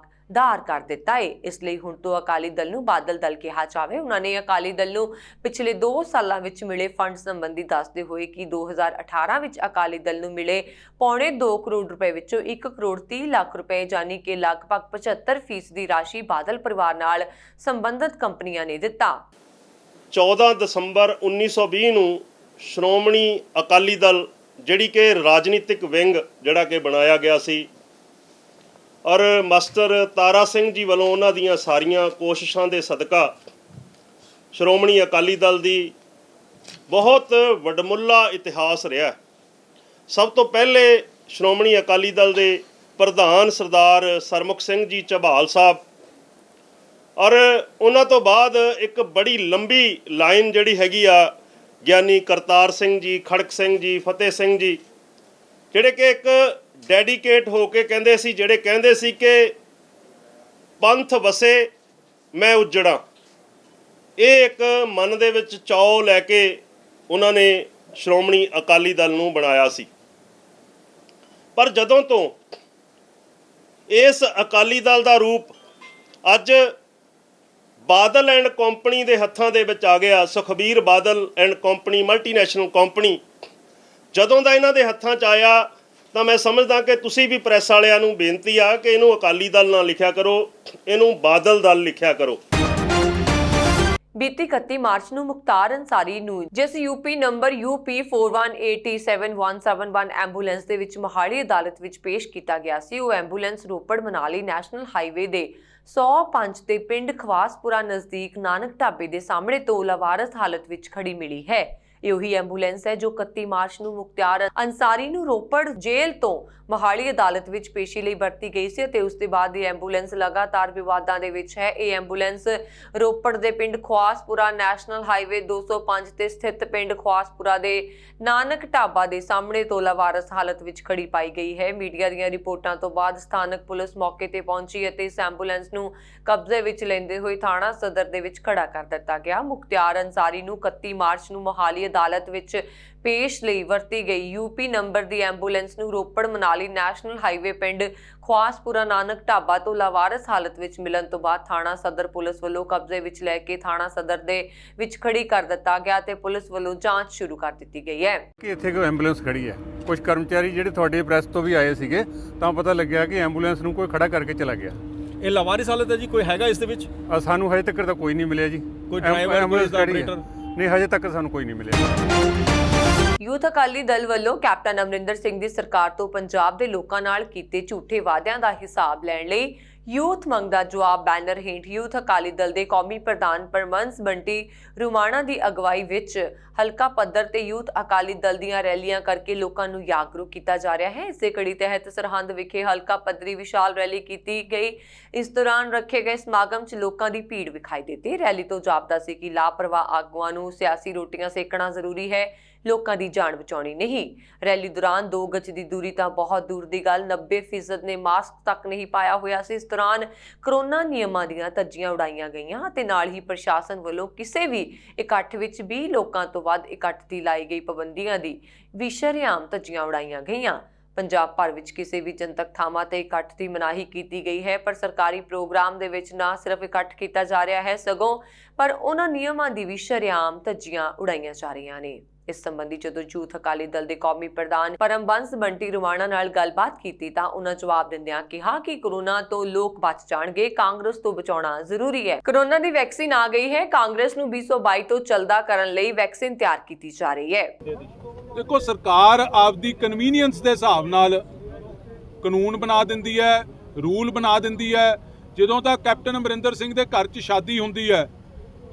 ਕਰ ਦਿੱਤਾ ਹੈ। ਇਸ ਲਈ ਹੁਣ ਤੋਂ ਅਕਾਲੀ ਦਲ ਨੂੰ ਬਾਦਲ ਦਲ ਕਿਹਾ ਜਾਵੇ। ਉਹਨਾਂ ਨੇ ਅਕਾਲੀ ਦਲ ਨੂੰ ਪਿਛਲੇ 2 ਸਾਲਾਂ ਵਿੱਚ ਮਿਲੇ ਫੰਡ ਸੰਬੰਧੀ ਦੱਸਦੇ ਹੋਏ ਕਿ 2018 ਵਿੱਚ ਅਕਾਲੀ ਦਲ ਨੂੰ ਮਿਲੇ ਪੌਣੇ 2 ਕਰੋੜ ਰੁਪਏ ਵਿੱਚੋਂ 1 ਕਰੋੜ 30 ਲੱਖ ਰੁਪਏ ਯਾਨੀ ਕਿ ਲਗਭਗ 75% ਦੀ ਰਾਸ਼ੀ ਬਾਦਲ ਪਰਿਵਾਰ ਨਾਲ ਸੰਬੰਧਿਤ ਕੰਪਨੀਆਂ ਨੇ ਦਿੱਤਾ। 14 ਦਸੰਬਰ 1920 ਨੂੰ ਸ਼੍ਰੋਮਣੀ ਅਕਾਲੀ ਦਲ ਜਿਹੜੀ ਕਿ ਰਾਜਨੀਤਿਕ ਵਿੰਗ ਜਿਹੜਾ ਕਿ ਬਣਾਇਆ ਗਿਆ ਸੀ ਔਰ ਮਾਸਟਰ ਤਾਰਾ ਸਿੰਘ ਜੀ ਵੱਲੋਂ ਉਹਨਾਂ ਦੀਆਂ ਸਾਰੀਆਂ ਕੋਸ਼ਿਸ਼ਾਂ ਦੇ ਸਦਕਾ ਸ਼੍ਰੋਮਣੀ ਅਕਾਲੀ ਦਲ ਦੀ ਬਹੁਤ ਵਡਮੁੱਲਾ ਇਤਿਹਾਸ ਰਿਹਾ। ਸਭ ਤੋਂ ਪਹਿਲੇ ਸ਼੍ਰੋਮਣੀ ਅਕਾਲੀ ਦਲ ਦੇ ਪ੍ਰਧਾਨ ਸਰਦਾਰ ਸਰਮੁਖ ਸਿੰਘ ਜੀ ਝਬਾਲ ਸਾਹਿਬ ਔਰ ਉਹਨਾਂ ਤੋਂ ਬਾਅਦ ਇੱਕ ਬੜੀ ਲੰਬੀ ਲਾਈਨ ਜਿਹੜੀ ਹੈਗੀ ਆ ਗਿਆਨੀ ਕਰਤਾਰ ਸਿੰਘ ਜੀ, ਖੜਕ ਸਿੰਘ ਜੀ, ਫਤਿਹ ਸਿੰਘ ਜੀ, ਜਿਹੜੇ ਕਿ ਇੱਕ ਡੈਡੀਕੇਟ ਹੋ ਕੇ ਕਹਿੰਦੇ ਸੀ, ਜਿਹੜੇ ਕਹਿੰਦੇ ਸੀ ਕਿ ਪੰਥ ਵਸੇ ਮੈਂ ਉਜੜਾਂ। ਇਹ ਇੱਕ ਮਨ ਦੇ ਵਿੱਚ ਚਾਅ ਲੈ ਕੇ ਉਹਨਾਂ ਨੇ ਸ਼੍ਰੋਮਣੀ ਅਕਾਲੀ ਦਲ ਨੂੰ ਬਣਾਇਆ ਸੀ। ਪਰ ਜਦੋਂ ਤੋਂ ਇਸ ਅਕਾਲੀ ਦਲ ਦਾ ਰੂਪ ਅੱਜ ਬਾਦਲ ਐਂਡ ਕੰਪਨੀ ਦੇ ਹੱਥਾਂ ਦੇ ਵਿੱਚ ਆ ਗਿਆ, Sukhbir Badal and company multinational company ਜਦੋਂ ਦਾ ਇਹਨਾਂ ਦੇ ਹੱਥਾਂ 'ਚ ਆਇਆ ਤਾਂ ਮੈਂ ਸਮਝਦਾ ਕਿ ਤੁਸੀਂ ਵੀ ਪ੍ਰੈਸ ਵਾਲਿਆਂ ਨੂੰ ਬੇਨਤੀ ਆ ਕਿ ਇਹਨੂੰ ਅਕਾਲੀ ਦਲ ਨਾ ਲਿਖਿਆ ਕਰੋ, ਇਹਨੂੰ ਬਾਦਲ ਦਲ ਲਿਖਿਆ ਕਰੋ। ਬੀਤੀ 31 ਮਾਰਚ ਨੂੰ ਮੁਖਤਾਰ ਅੰਸਾਰੀ ਨੂੰ ਜਿਸ UP ਨੰਬਰ UP 41807171 ਐਂਬੂਲੈਂਸ ਦੇ ਵਿੱਚ ਮੋਹਾਲੀ ਅਦਾਲਤ ਵਿੱਚ ਪੇਸ਼ ਕੀਤਾ ਗਿਆ ਸੀ। ਉਹ ambulance Ropar Manali national highway ਦੇ 105 ਤੇ ਪਿੰਡ ਖਵਾਸਪੁਰਾ ਨਜ਼ਦੀਕ ਨਾਨਕ ਢਾਬੇ ਦੇ ਸਾਹਮਣੇ ਤੋਂ ਲਾਵਾਰਸ ਹਾਲਤ ਵਿੱਚ ਖੜੀ ਮਿਲੀ ਹੈ। ਇਹ ਉਹੀ ਐਂਬੂਲੈਂਸ ਹੈ ਜੋ 31 ਮਾਰਚ ਨੂੰ ਮੁਖਤਾਰ ਅੰਸਾਰੀ ਨੂੰ ਰੋਪੜ ਜੇਲ੍ਹ ਤੋਂ ਮੋਹਾਲੀ ਅਦਾਲਤ ਵਿੱਚ ਪੇਸ਼ੀ ਲਈ ਵਰਤੀ ਗਈ ਸੀ ਅਤੇ ਉਸ ਦੇ ਬਾਅਦ ਇਹ ਐਂਬੂਲੈਂਸ ਲਗਾਤਾਰ ਵਿਵਾਦਾਂ ਦੇ ਵਿੱਚ ਹੈ। ਇਹ ਐਂਬੂਲੈਂਸ ਰੋਪੜ ਦੇ ਪਿੰਡ ਖਵਾਸਪੁਰਾ ਨੈਸ਼ਨਲ ਹਾਈਵੇ 205 ਤੇ ਸਥਿਤ ਪਿੰਡ ਖਵਾਸਪੁਰਾ ਦੇ ਨਾਨਕ ਢਾਬਾ ਦੇ ਸਾਹਮਣੇ ਤੋਂ ਲਾਵਾਰਸ ਹਾਲਤ ਵਿੱਚ ਖੜੀ ਪਾਈ ਗਈ ਹੈ। ਮੀਡੀਆ ਦੀਆਂ ਰਿਪੋਰਟਾਂ ਤੋਂ ਬਾਅਦ ਸਥਾਨਕ ਪੁਲਿਸ ਮੌਕੇ ਤੇ ਪਹੁੰਚੀ ਅਤੇ ਇਸ ਐਂਬੂਲੈਂਸ ਨੂੰ ਕਬਜ਼ੇ ਵਿੱਚ ਲੈਂਦੇ ਹੋਏ ਥਾਣਾ ਸਦਰ ਦੇ ਵਿੱਚ ਖੜਾ ਕਰ ਦਿੱਤਾ ਗਿਆ। ਮੁਖਤਾਰ ਅੰਸਾਰੀ ਨੂੰ 31 ਮਾਰਚ ਨੂੰ ਮੋਹਾਲੀ ਅਦਾਲਤ ਵਿੱਚ ਪੇਸ਼ ਲਈ ਵਰਤੀ ਗਈ UP ਨੰਬਰ ਦੀ ਐਂਬੂਲੈਂਸ ਨੂੰ ਰੋਪੜ ਮਨਾਲੀ ਨੈਸ਼ਨਲ ਹਾਈਵੇ ਪਿੰਡ ਖਵਾਸਪੁਰਾ ਨਾਨਕ ਢਾਬਾ ਤੋਂ ਲਾਵਾਰਸ ਹਾਲਤ ਵਿੱਚ ਮਿਲਣ ਤੋਂ ਬਾਅਦ ਥਾਣਾ ਸਦਰ ਪੁਲਿਸ ਵੱਲੋਂ ਕਬਜ਼ੇ ਵਿੱਚ ਲੈ ਕੇ ਥਾਣਾ ਸਦਰ ਦੇ ਵਿੱਚ ਖੜੀ ਕਰ ਦਿੱਤਾ ਗਿਆ ਤੇ ਪੁਲਿਸ ਵੱਲੋਂ ਜਾਂਚ ਸ਼ੁਰੂ ਕਰ ਦਿੱਤੀ ਗਈ ਹੈ ਕਿ ਇੱਥੇ ਕੋਈ ਐਂਬੂਲੈਂਸ ਖੜੀ ਹੈ। ਕੁਝ ਕਰਮਚਾਰੀ ਜਿਹੜੇ ਤੁਹਾਡੇ ਪ੍ਰੈਸ ਤੋਂ ਵੀ ਆਏ ਸੀਗੇ ਤਾਂ ਪਤਾ ਲੱਗਿਆ ਕਿ ਐਂਬੂਲੈਂਸ ਨੂੰ ਕੋਈ ਖੜਾ ਕਰਕੇ ਚਲਾ ਗਿਆ। ਇਹ ਲਾਵਾਰਿਸ ਹਾਲਤ ਹੈ ਜੀ, ਕੋਈ ਹੈਗਾ ਇਸ ਦੇ ਵਿੱਚ? ਸਾਨੂੰ ਹਜੇ ਤੱਕ ਤਾਂ ਕੋਈ ਨਹੀਂ ਮਿਲਿਆ ਜੀ। ਕੋਈ ਡਰਾਈਵਰ, ਕੋਈ ਆਪਰੇਟਰ? ਨਹੀਂ, ਹਜੇ ਤੱਕ ਸਾਨੂੰ ਕੋਈ ਨਹੀਂ ਮਿਲਿਆ। ਯੂਥ ਅਕਾਲੀ ਦਲ ਵੱਲੋਂ ਕੈਪਟਨ ਅਮਰਿੰਦਰ ਸਿੰਘ ਦੀ ਸਰਕਾਰ ਤੋਂ ਪੰਜਾਬ ਦੇ ਲੋਕਾਂ ਨਾਲ ਕੀਤੇ ਝੂਠੇ ਵਾਅਦਿਆਂ ਦਾ ਹਿਸਾਬ ਲੈਣ ਲਈ ਯੂਥ ਮੰਗਦਾ ਜਵਾਬ ਬੈਨਰ ਹੇਠ ਯੂਥ ਅਕਾਲੀ ਦਲ ਦੇ ਕੌਮੀ ਪ੍ਰਧਾਨ ਪਰਮਹੰਸ ਬੰਟੀ ਰੁਮਾਣਾ ਦੀ ਅਗਵਾਈ ਵਿੱਚ ਹਲਕਾ ਪੱਧਰ ਤੇ ਯੂਥ ਅਕਾਲੀ ਦਲ ਦੀਆਂ ਰੈਲੀਆਂ ਕਰਕੇ ਲੋਕਾਂ ਨੂੰ ਜਾਗਰੂਕ ਕੀਤਾ ਜਾ ਰਿਹਾ ਹੈ। ਇਸੇ ਕੜੀ ਤਹਿਤ ਸਰਹੰਦ ਵਿਖੇ ਹਲਕਾ ਪੱਧਰੀ ਵਿਸ਼ਾਲ ਰੈਲੀ ਕੀਤੀ ਗਈ। ਇਸ ਦੌਰਾਨ ਰੱਖੇ ਗਏ ਸਮਾਗਮ 'ਚ ਲੋਕਾਂ ਦੀ ਭੀੜ ਵਿਖਾਈ ਦਿੱਤੀ। ਰੈਲੀ ਤੋਂ ਜਾਪਦਾ ਸੀ ਕਿ ਲਾਪਰਵਾਹ ਆਗੂਆਂ ਨੂੰ ਸਿਆਸੀ ਰੋਟੀਆਂ ਸੇਕਣਾ ਜ਼ਰੂਰੀ ਹੈ, ਲੋਕਾਂ ਦੀ ਜਾਨ ਬਚਾਉਣੀ ਨਹੀਂ। ਰੈਲੀ ਦੌਰਾਨ 2 ਗਜ ਦੀ ਦੂਰੀ ਤਾਂ ਬਹੁਤ ਦੂਰ ਦੀ ਗੱਲ, 90% ਨੇ ਮਾਸਕ ਤੱਕ ਨਹੀਂ ਪਾਇਆ ਹੋਇਆ ਸੀ। ਇਸ ਦੌਰਾਨ ਕਰੋਨਾ ਨਿਯਮਾਂ ਦੀਆਂ ਧੱਜੀਆਂ ਉਡਾਈਆਂ ਗਈਆਂ ਅਤੇ ਨਾਲ ਹੀ ਪ੍ਰਸ਼ਾਸਨ ਵੱਲੋਂ ਕਿਸੇ ਵੀ ਇਕੱਠ ਵਿੱਚ 20 ਲੋਕਾਂ ਤੋਂ ਵੱਧ ਇਕੱਠ ਦੀ ਲਾਈ ਗਈ ਪਾਬੰਦੀਆਂ ਦੀ ਵੀ ਸ਼ਰੇਆਮ ਧੱਜੀਆਂ ਉਡਾਈਆਂ ਗਈਆਂ। ਪੰਜਾਬ ਭਰ ਵਿੱਚ ਕਿਸੇ ਵੀ ਜਨਤਕ ਥਾਵਾਂ ਤੇ ਇਕੱਠ ਦੀ ਮਨਾਹੀ ਕੀਤੀ ਗਈ ਹੈ, ਪਰ ਸਰਕਾਰੀ ਪ੍ਰੋਗਰਾਮ ਦੇ ਵਿੱਚ ਨਾ ਸਿਰਫ ਇਕੱਠ ਕੀਤਾ ਜਾ ਰਿਹਾ ਹੈ ਸਗੋਂ ਪਰ ਉਹਨਾਂ ਨਿਯਮਾਂ ਦੀ ਵੀ ਸ਼ਰੇਆਮ ਧੱਜੀਆਂ ਉਡਾਈਆਂ ਜਾ ਰਹੀਆਂ ਨੇ। ਇਸ ਸੰਬੰਧੀ ਜਦੋਂ ਯੂਥ ਅਕਾਲੀ ਦਲ ਦੇ ਕੌਮੀ ਪ੍ਰਧਾਨ ਪਰਮਹੰਸ ਬੰਟੀ ਰੁਮਾਣਾ ਨਾਲ ਗੱਲਬਾਤ ਕੀਤੀ ਤਾਂ ਉਹਨਾਂ ਜਵਾਬ ਦਿੰਦਿਆਂ ਕਿਹਾ ਕਿ ਕੋਰੋਨਾ ਤੋਂ ਲੋਕ ਬਚ ਜਾਣਗੇ, ਕਾਂਗਰਸ ਤੋਂ ਬਚਾਉਣਾ ਜ਼ਰੂਰੀ ਹੈ। ਕੋਰੋਨਾ ਦੀ ਵੈਕਸੀਨ ਆ ਗਈ ਹੈ, ਕਾਂਗਰਸ ਨੂੰ 2022 ਤੋਂ ਚੱਲਦਾ ਕਰਨ ਲਈ ਵੈਕਸੀਨ ਤਿਆਰ ਕੀਤੀ ਜਾ ਰਹੀ ਹੈ। ਦੇਖੋ, ਸਰਕਾਰ ਆਪਦੀ ਕਨਵੀਨੀਅੰਸ ਦੇ ਹਿਸਾਬ ਨਾਲ ਕਾਨੂੰਨ ਬਣਾ ਦਿੰਦੀ ਹੈ, ਰੂਲ ਬਣਾ ਦਿੰਦੀ ਹੈ। ਜਦੋਂ ਤੱਕ ਕੈਪਟਨ ਅਮਰਿੰਦਰ ਸਿੰਘ ਦੇ ਘਰ 'ਚ ਸ਼ਾਦੀ ਹੁੰਦੀ ਹੈ,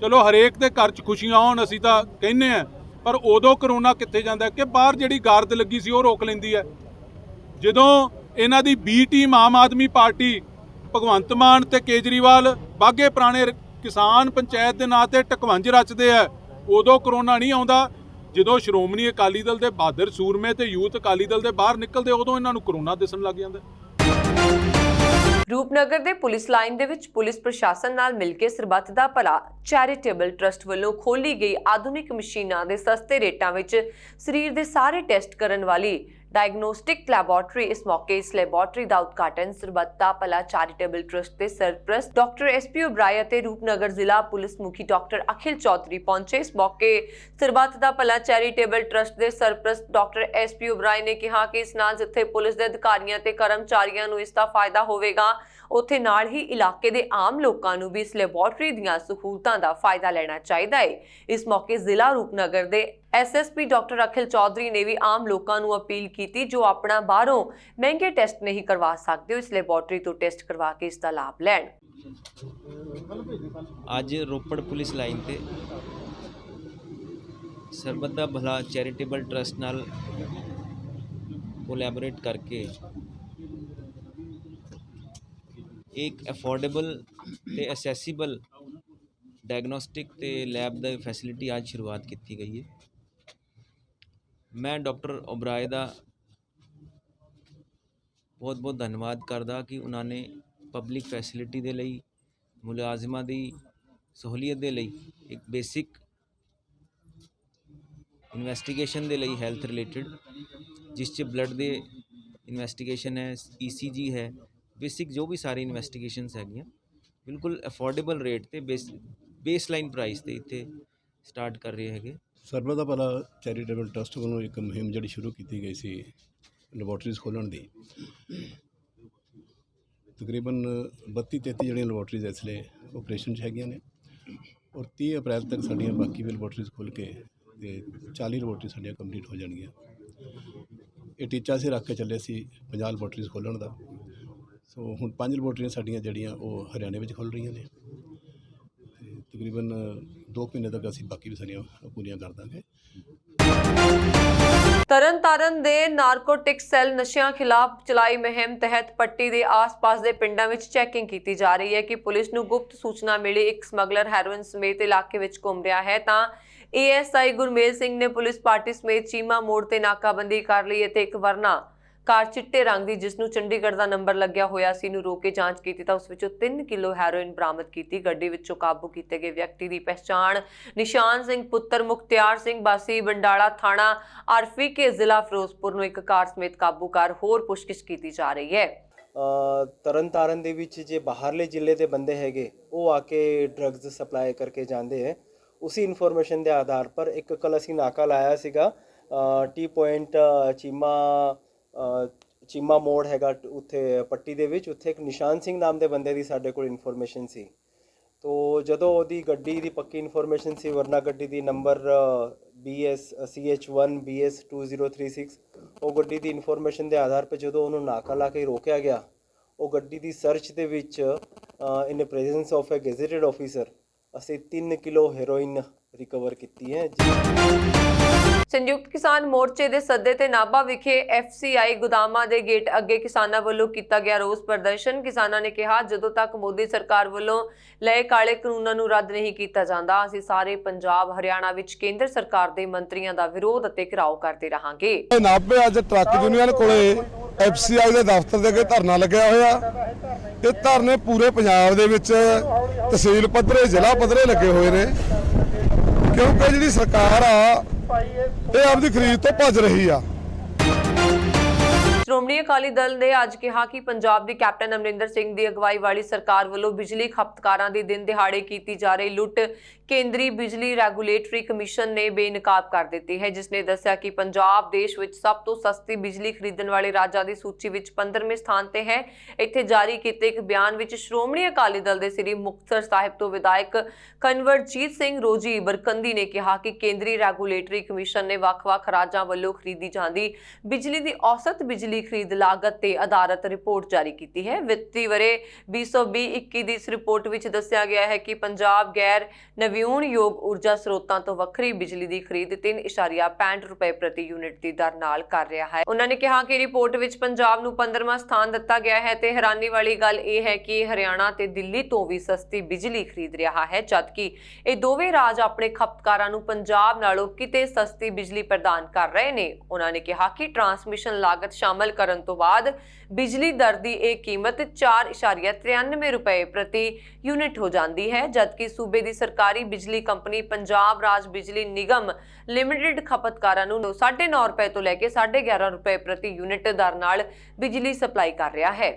ਚਲੋ ਹਰੇਕ ਦੇ ਘਰ 'ਚ ਖੁਸ਼ੀਆਂ ਆਉਣ ਅਸੀਂ ਤਾਂ ਕਹਿੰਦੇ ਹਾਂ, ਪਰ ਉਦੋਂ ਕਰੋਨਾ ਕਿੱਥੇ ਜਾਂਦਾ ਕਿ ਬਾਹਰ ਜਿਹੜੀ ਗਾਰਦ ਲੱਗੀ ਸੀ ਉਹ ਰੋਕ ਲੈਂਦੀ ਹੈ। ਜਦੋਂ ਇਹਨਾਂ ਦੀ B team Aam Aadmi party Bhagwant Mann ਤੇ ਕੇਜਰੀਵਾਲ ਬਾਗੇ ਪੁਰਾਣੇ ਕਿਸਾਨ ਪੰਚਾਇਤ ਦੇ ਨਾਂ ਤੇ ਟਕਵੰਜ ਰਚਦੇ ਆ, ਉਦੋਂ ਕਰੋਨਾ ਨਹੀਂ ਆਉਂਦਾ। ਜਦੋਂ ਸ਼੍ਰੋਮਣੀ ਅਕਾਲੀ ਦਲ ਦੇ ਬਹਾਦਰ ਸੂਰਮੇ ਤੇ ਯੂਥ ਅਕਾਲੀ ਦਲ ਦੇ ਬਾਹਰ ਨਿਕਲਦੇ ਉਦੋਂ ਇਹਨਾਂ ਨੂੰ ਕਰੋਨਾ ਦਿਸਣ ਲੱਗ ਜਾਂਦਾ। ਰੂਪਨਗਰ ਦੇ ਪੁਲਿਸ ਲਾਈਨ ਦੇ ਵਿੱਚ ਪੁਲਿਸ ਪ੍ਰਸ਼ਾਸਨ ਨਾਲ ਮਿਲ ਕੇ ਸਰਬੱਤ ਦਾ ਭਲਾ ਚੈਰੀਟੇਬਲ ਟਰਸਟ ਵੱਲੋਂ ਖੋਲੀ ਗਈ ਆਧੁਨਿਕ ਮਸ਼ੀਨਾਂ ਦੇ ਸਸਤੇ ਰੇਟਾਂ ਵਿੱਚ ਸਰੀਰ ਦੇ ਸਾਰੇ ਟੈਸਟ ਕਰਨ ਵਾਲੀ ਡਾਇਗਨੋਸਟਿਕ ਲੈਬੋਰੇਟਰੀ ਇਸ ਮੌਕੇ ਇਸ ਲੈਬੋਰੇਟਰੀ ਦਾ ਉਦਘਾਟਨ ਸਰਬੱਤ ਦਾ ਭਲਾ ਚੈਰੀਟੇਬਲ ਟਰਸਟ ਦੇ ਸਰਪ੍ਰਸਤ ਡਾਕਟਰ ਐਸਪੀ ਉਬਰਾਏ ਅਤੇ ਰੂਪਨਗਰ ਜ਼ਿਲ੍ਹਾ ਪੁਲਿਸ ਮੁਖੀ ਡਾਕਟਰ ਅਖਿਲ ਚੌਧਰੀ ਪਹੁੰਚੇ। ਇਸ ਮੌਕੇ ਸਰਬੱਤ ਦਾ ਭਲਾ ਚੈਰੀਟੇਬਲ ਟਰਸਟ ਦੇ ਸਰਪ੍ਰਸਤ ਡਾਕਟਰ ਐਸਪੀ ਉਬਰਾਏ ਨੇ ਕਿਹਾ ਕਿ ਇਸ ਨਾਲ ਜਿੱਥੇ ਪੁਲਿਸ ਦੇ ਅਧਿਕਾਰੀਆਂ ਤੇ ਕਰਮਚਾਰੀਆਂ ਨੂੰ ਇਸ ਦਾ ਫਾਇਦਾ ਹੋਵੇਗਾ, ਉੱਥੇ ਨਾਲ ਹੀ ਇਲਾਕੇ ਦੇ ਆਮ ਲੋਕਾਂ ਨੂੰ ਵੀ ਇਸ ਲੈਬੋਰੇਟਰੀ ਦੀਆਂ ਸਹੂਲਤਾਂ ਦਾ ਫਾਇਦਾ ਲੈਣਾ ਚਾਹੀਦਾ ਹੈ। ਇਸ ਮੌਕੇ ਜ਼ਿਲ੍ਹਾ ਰੂਪਨਗਰ ਦੇ ਐਸਐਸਪੀ ਡਾਕਟਰ ਅਖਿਲ ਚੌਧਰੀ ਨੇ ਵੀ ਆਮ ਲੋਕਾਂ ਨੂੰ ਅਪੀਲ ਕੀਤੀ ਜੋ ਆਪਣਾ ਬਾਹਰੋਂ ਮਹਿੰਗੇ ਟੈਸਟ ਨਹੀਂ ਕਰਵਾ ਸਕਦੇ, ਇਸ ਲੈਬੋਰੇਟਰੀ ਤੋਂ ਟੈਸਟ ਕਰਵਾ ਕੇ ਇਸ ਦਾ ਲਾਭ ਲੈਣ। ਅੱਜ ਰੋਪੜ ਪੁਲਿਸ ਲਾਈਨ ਤੇ ਸਰਬੱਤ ਦਾ ਭਲਾ ਚੈਰੀਟੇਬਲ ਟਰਸਟ ਨਾਲ ਕੋਲੈਬੋਰੇਟ ਕਰਕੇ एक अफोर्डेबल ਤੇ ਐਸੈਸੀਬਲ ਡਾਇਗਨੋਸਟਿਕ ਤੇ ਲੈਬ ਦਾ ਫੈਸਿਲਿਟੀ ਅੱਜ ਸ਼ੁਰੂਆਤ ਕੀਤੀ ਗਈ ਹੈ। ਮੈਂ ਡਾਕਟਰ ਉਬਰਾਏ ਦਾ ਬਹੁਤ ਧੰਨਵਾਦ ਕਰਦਾ ਕਿ ਉਹਨਾਂ ਨੇ ਪਬਲਿਕ ਫੈਸਿਲਿਟੀ ਦੇ ਲਈ ਮੁਲਾਜ਼ਮਾਂ ਦੀ ਸਹੂਲੀਅਤ ਦੇ ਲਈ ਇੱਕ ਬੇਸਿਕ ਇਨਵੈਸਟੀਗੇਸ਼ਨ ਦੇ ਲਈ ਹੈਲਥ ਰਿਲੇਟਡ ਜਿਸ 'ਚ ਬਲੱਡ ਦੇ ਇਨਵੈਸਟੀਗੇਸ਼ਨ ਹੈ, ECG ਹੈ, बेसिक जो भी सारी इन्वेस्टिगेशनस हैगियां बिल्कुल अफोर्डेबल रेट ते बेसलाइन प्राइस ते इत्थे स्टार्ट कर रहे हैं। ਸਰਬੱਤ ਦਾ ਭਲਾ ਚੈਰੀਟੇਬਲ ਟਰਸਟ ਵੱਲੋਂ ਇੱਕ ਮੁਹਿੰਮ ਜਿਹੜੀ ਸ਼ੁਰੂ ਕੀਤੀ ਗਈ ਸੀ ਲੈਬੋਰਟਰੀਜ਼ ਖੋਲ੍ਹਣ ਦੀ। ਤਕਰੀਬਨ 32-33 ਜਿਹੜੀਆਂ ਲੈਬੋਰਟਰੀਜ਼ ਇਸ ਵੇਲੇ ਆਪਰੇਸ਼ਨ 'ਚ ਹੈਗੀਆਂ ਨੇ ਔਰ 30 ਅਪ੍ਰੈਲ ਤੱਕ ਸਾਡੀਆਂ ਬਾਕੀ ਵੀ ਲੈਬੋਰਟਰੀਜ਼ ਖੁੱਲ੍ਹ ਕੇ ਤੇ 40 ਲੈਬੋਰਟਰੀ ਸਾਡੀਆਂ ਕੰਪਲੀਟ ਹੋ ਜਾਣਗੀਆਂ। ਇਹ ਟੀਚਾ ਸੀ ਰੱਖ ਕੇ ਚੱਲੇ ਸੀ 50 ਲੈਬੋਰਟਰੀਜ਼ ਖੋਲ੍ਹਣ ਦਾ। ਸੋ ਹੁਣ 5 ਲੈਬੋਰਟਰੀਆਂ ਸਾਡੀਆਂ ਜਿਹੜੀਆਂ ਉਹ ਹਰਿਆਣੇ ਵਿੱਚ ਖੁੱਲ੍ਹ ਰਹੀਆਂ ਨੇ। ਤਕਰੀਬਨ 2 ਮਹੀਨੇ ਤੱਕ ਅਸੀਂ ਬਾਕੀ ਵੀ ਸਾਰੀਆਂ ਪੂਰੀਆਂ ਕਰ ਦਾਂਗੇ। ਤਰਨਤਾਰਨ ਦੇ ਨਾਰਕੋਟਿਕ ਸੈੱਲ ਨਸ਼ਿਆਂ ਖਿਲਾਫ ਚਲਾਈ ਮੁਹਿੰਮ ਤਹਿਤ ਪੱਟੀ ਦੇ ਆਸ-ਪਾਸ ਦੇ ਪਿੰਡਾਂ ਵਿੱਚ ਚੈਕਿੰਗ ਕੀਤੀ ਜਾ ਰਹੀ ਹੈ ਕਿ ਪੁਲਿਸ ਨੂੰ ਗੁਪਤ ਸੂਚਨਾ ਮਿਲੀ ਇੱਕ ਸਮਗਲਰ ਹੈਰੋਇਨ ਸਮੇਤ ਇਲਾਕੇ ਵਿੱਚ ਘੁੰਮ ਰਿਹਾ ਹੈ ਤਾਂ ASI ਗੁਰਮੇਲ ਸਿੰਘ ਨੇ ਪੁਲਿਸ ਪਾਰਟੀ ਸਮੇਤ ਚੀਮਾ ਮੋੜ ਤੇ ਨਾਕਾਬੰਦੀ ਕਰ ਲਈ ਅਤੇ ਇੱਕ ਵਰਨਾ ਕਾਰ ਚਿੱਟੇ ਰੰਗ ਦੀ ਜਿਸ ਨੂੰ ਚੰਡੀਗੜ੍ਹ ਦਾ ਨੰਬਰ ਲੱਗਿਆ ਹੋਇਆ ਸੀ ਨੂੰ ਰੋਕ ਕੇ ਜਾਂਚ ਕੀਤੀ ਤਾਂ ਉਸ ਵਿੱਚੋਂ 3 ਕਿਲੋ ਹੈਰੋਇਨ ਬਰਾਮਦ ਕੀਤੀ। ਗੱਡੀ ਵਿੱਚੋਂ ਕਾਬੂ ਕੀਤੇ ਗਏ ਵਿਅਕਤੀ ਦੀ ਪਹਿਚਾਣ ਨਿਸ਼ਾਨ ਸਿੰਘ ਪੁੱਤਰ ਮੁਖਤਿਆਰ ਸਿੰਘ ਵਾਸੀ ਬੰਡਾਲਾ ਥਾਣਾ ਆਰਫੀ ਕੇ ਜ਼ਿਲ੍ਹਾ ਫਿਰੋਜ਼ਪੁਰ ਨੂੰ ਇੱਕ ਕਾਰ ਸਮੇਤ ਕਾਬੂ ਕਰ ਹੋਰ ਪੁੱਛਗਿੱਛ ਕੀਤੀ ਜਾ ਰਹੀ ਹੈ। ਤਰਨਤਾਰਨ ਦੇ ਵਿੱਚ ਜੇ ਬਾਹਰਲੇ ਜ਼ਿਲ੍ਹੇ ਦੇ ਬੰਦੇ ਹੈਗੇ ਉਹ ਆ ਕੇ ਡਰੱਗਸ ਸਪਲਾਈ ਕਰਕੇ ਜਾਂਦੇ ਹੈ। ਉਸੇ ਇਨਫੋਰਮੇਸ਼ਨ ਦੇ ਆਧਾਰ ਪਰ ਇੱਕ ਕੱਲ ਅਸੀਂ ਨਾਕਾ ਲਾਇਆ ਸੀਗਾ ਟੀ ਪੁਆਇੰਟ ਚੀਮਾ ਮੋੜ ਹੈਗਾ ਉੱਥੇ ਪੱਟੀ ਦੇ ਵਿੱਚ। ਉੱਥੇ ਇੱਕ ਨਿਸ਼ਾਨ ਸਿੰਘ ਨਾਮ ਦੇ ਬੰਦੇ ਦੀ ਸਾਡੇ ਕੋਲ ਇਨਫੋਰਮੇਸ਼ਨ ਸੀ। ਤੋ ਜਦੋਂ ਉਹਦੀ ਗੱਡੀ ਦੀ ਪੱਕੀ ਇਨਫੋਰਮੇਸ਼ਨ ਸੀ ਵਰਨਾ ਗੱਡੀ ਦੀ ਨੰਬਰ BS-CH1 BS-2036 ਉਹ ਗੱਡੀ ਦੀ ਇਨਫੋਰਮੇਸ਼ਨ ਦੇ ਆਧਾਰ 'ਤੇ ਜਦੋਂ ਉਹਨੂੰ ਨਾਕਾ ਲਾ ਕੇ ਰੋਕਿਆ ਗਿਆ ਉਹ ਗੱਡੀ ਦੀ ਸਰਚ ਦੇ ਵਿੱਚ ਇਨ ਪ੍ਰੈਜ਼ੈਂਸ ਆਫ ਅ ਗੈਜ਼ੇਟਡ ਆਫੀਸਰ ਅਸੀਂ 3 ਕਿਲੋ ਹੈਰੋਇਨ ਰਿਕਵਰ ਕੀਤੀ ਹੈ। ਸੰਯੁਕਤ ਕਿਸਾਨ ਮੋਰਚੇ ਦੇ ਸੱਦੇ ਤੇ ਨਾਭਾ ਵਿਖੇ FCI ਗੋਦਾਮਾਂ ਦੇ ਗੇਟ ਅੱਗੇ ਕਿਸਾਨਾਂ ਵੱਲੋਂ ਕੀਤਾ ਗਿਆ ਰੋਸ ਪ੍ਰਦਰਸ਼ਨ। ਕਿਸਾਨਾਂ ਨੇ ਕਿਹਾ ਜਦੋਂ ਤੱਕ ਮੋਦੀ ਸਰਕਾਰ ਵੱਲੋਂ ਲਏ ਕਾਲੇ ਕਾਨੂੰਨਾਂ ਨੂੰ ਰੱਦ ਨਹੀਂ ਕੀਤਾ ਜਾਂਦਾ ਅਸੀਂ ਸਾਰੇ ਪੰਜਾਬ ਹਰਿਆਣਾ ਵਿੱਚ ਕੇਂਦਰ ਸਰਕਾਰ ਦੇ ਮੰਤਰੀਆਂ ਦਾ ਵਿਰੋਧ ਅਤੇ ਘਿਰਾਓ ਕਰਦੇ ਰਹਾਂਗੇ। ਨਾਭੇ ਅੱਜ ਟਰੱਕ ਯੂਨੀਅਨ ਕੋਲੇ FCI ਦੇ ਦਫ਼ਤਰ ਦੇ ਅੱਗੇ ਧਰਨਾ ਲੱਗਿਆ ਹੋਇਆ। ਇਹ ਧਰਨੇ ਪੂਰੇ ਪੰਜਾਬ ਦੇ ਵਿੱਚ ਤਹਿਸੀਲ ਪੱਧਰੇ ਜ਼ਿਲ੍ਹਾ ਪੱਧਰੇ ਲੱਗੇ ਹੋਏ ਨੇ ਕਿਉਂਕਿ ਜਿਹੜੀ ਸਰਕਾਰ ਆ ਇਹ ਆਪਦੀ ਖਰੀਦ ਤੋਂ ਭੱਜ ਰਹੀ ਆ। ਸ਼੍ਰੋਮਣੀ ਅਕਾਲੀ ਦਲ ਨੇ ਅੱਜ ਕਿਹਾ ਕਿ ਪੰਜਾਬ ਦੀ ਕੈਪਟਨ ਅਮਰਿੰਦਰ ਸਿੰਘ ਦੀ ਅਗਵਾਈ ਵਾਲੀ ਸਰਕਾਰ ਵੱਲੋਂ ਬਿਜਲੀ ਖਪਤਕਾਰਾਂ ਦੀ ਦਿਨ ਦਿਹਾੜੇ ਕੀਤੀ ਜਾ ਰਹੀ ਲੁੱਟ ਕੇਂਦਰੀ ਬਿਜਲੀ ਰੈਗੂਲੇਟਰੀ ਕਮਿਸ਼ਨ ਨੇ ਬੇਨਕਾਬ ਕਰ ਦਿੱਤੀ ਹੈ ਜਿਸ ਨੇ ਦੱਸਿਆ ਕਿ ਪੰਜਾਬ ਦੇਸ਼ ਵਿੱਚ ਸਭ ਤੋਂ ਸਸਤੀ ਬਿਜਲੀ ਖਰੀਦਣ ਵਾਲੇ ਰਾਜਾਂ ਦੀ ਸੂਚੀ ਵਿੱਚ 15ਵੇਂ ਸਥਾਨ ਤੇ ਹੈ। ਇੱਥੇ ਜਾਰੀ ਕੀਤੇ ਇੱਕ ਬਿਆਨ ਵਿੱਚ ਸ਼੍ਰੋਮਣੀ ਅਕਾਲੀ ਦਲ ਦੇ ਸ੍ਰੀ ਮੁਕਤਸਰ ਸਾਹਿਬ ਤੋਂ ਵਿਧਾਇਕ ਕਨਵਰਜੀਤ ਸਿੰਘ ਰੋਜੀ ਬਰਕੰਦੀ ਨੇ ਕਿਹਾ ਕਿ ਕੇਂਦਰੀ ਰੈਗੂਲੇਟਰੀ ਕਮਿਸ਼ਨ ਨੇ ਵੱਖ-ਵੱਖ ਰਾਜਾਂ ਵੱਲੋਂ ਖਰੀਦੀ ਜਾਂਦੀ ਬਿਜਲੀ ਦੀ ਔਸਤ ਬਿਜਲੀ ਖਰੀਦ ਲਾਗਤ ਤੇ ਆਧਾਰਿਤ ਰਿਪੋਰਟ ਜਾਰੀ ਕੀਤੀ ਹੈ। ਵਿੱਤੀ ਵਰੇ 2020-21 ਦੀ ਇਸ ਰਿਪੋਰਟ ਵਿੱਚ ਦੱਸਿਆ ਗਿਆ ਹੈ ਕਿ ਪੰਜਾਬ ਗੈਰ ਨਵਿਆਉਣਯੋਗ ਊਰਜਾ ਸਰੋਤਾਂ ਤੋਂ ਵੱਖਰੀ ਬਿਜਲੀ ਦੀ ਖਰੀਦ 3.65 ਰੁਪਏ ਪ੍ਰਤੀ ਯੂਨਿਟ ਦੀ ਦਰ ਨਾਲ ਕਰ ਰਿਹਾ ਹੈ। ਉਹਨਾਂ ਨੇ ਕਿਹਾ ਕਿ ਰਿਪੋਰਟ ਵਿੱਚ ਪੰਜਾਬ ਨੂੰ 15ਵਾਂ ਸਥਾਨ ਦਿੱਤਾ ਗਿਆ ਹੈ ਤੇ ਹੈਰਾਨੀ ਵਾਲੀ ਗੱਲ ਇਹ ਹੈ ਕਿ ਹਰਿਆਣਾ ਤੇ ਦਿੱਲੀ ਤੋਂ ਵੀ ਸਸਤੀ ਬਿਜਲੀ ਖਰੀਦ ਰਿਹਾ ਹੈ ਜਦਕਿ ਇਹ ਦੋਵੇਂ ਰਾਜ ਆਪਣੇ ਖਪਤਕਾਰਾਂ ਨੂੰ ਪੰਜਾਬ ਨਾਲੋਂ ਕਿਤੇ ਸਸਤੀ ਬਿਜਲੀ ਪ੍ਰਦਾਨ ਕਰ ਰਹੇ ਨੇ। ਉਹਨਾਂ ਨੇ ਕਿਹਾ ਕਿ ਟਰਾਂਸਮਿਸ਼ਨ ਲਾਗਤ ਸ਼ਾਮਲ ਅਮਲ ਕਰਨ ਤੋਂ ਬਾਅਦ ਬਿਜਲੀ ਦਰ ਦੀ ਇਹ ਕੀਮਤ 4.93 ਰੁਪਏ ਪ੍ਰਤੀ ਯੂਨਿਟ ਹੋ ਜਾਂਦੀ ਹੈ, ਜਦਕਿ ਸੂਬੇ ਦੀ ਸਰਕਾਰੀ ਬਿਜਲੀ ਕੰਪਨੀ ਪੰਜਾਬ ਰਾਜ ਬਿਜਲੀ ਨਿਗਮ ਲਿਮਟਿਡ ਖਪਤਕਾਰਾਂ ਨੂੰ 9.5 ਰੁਪਏ ਤੋਂ ਲੈ ਕੇ 11.5 ਰੁਪਏ ਪ੍ਰਤੀ ਯੂਨਿਟ ਦਰ ਨਾਲ ਬਿਜਲੀ ਸਪਲਾਈ ਕਰ ਰਿਹਾ ਹੈ।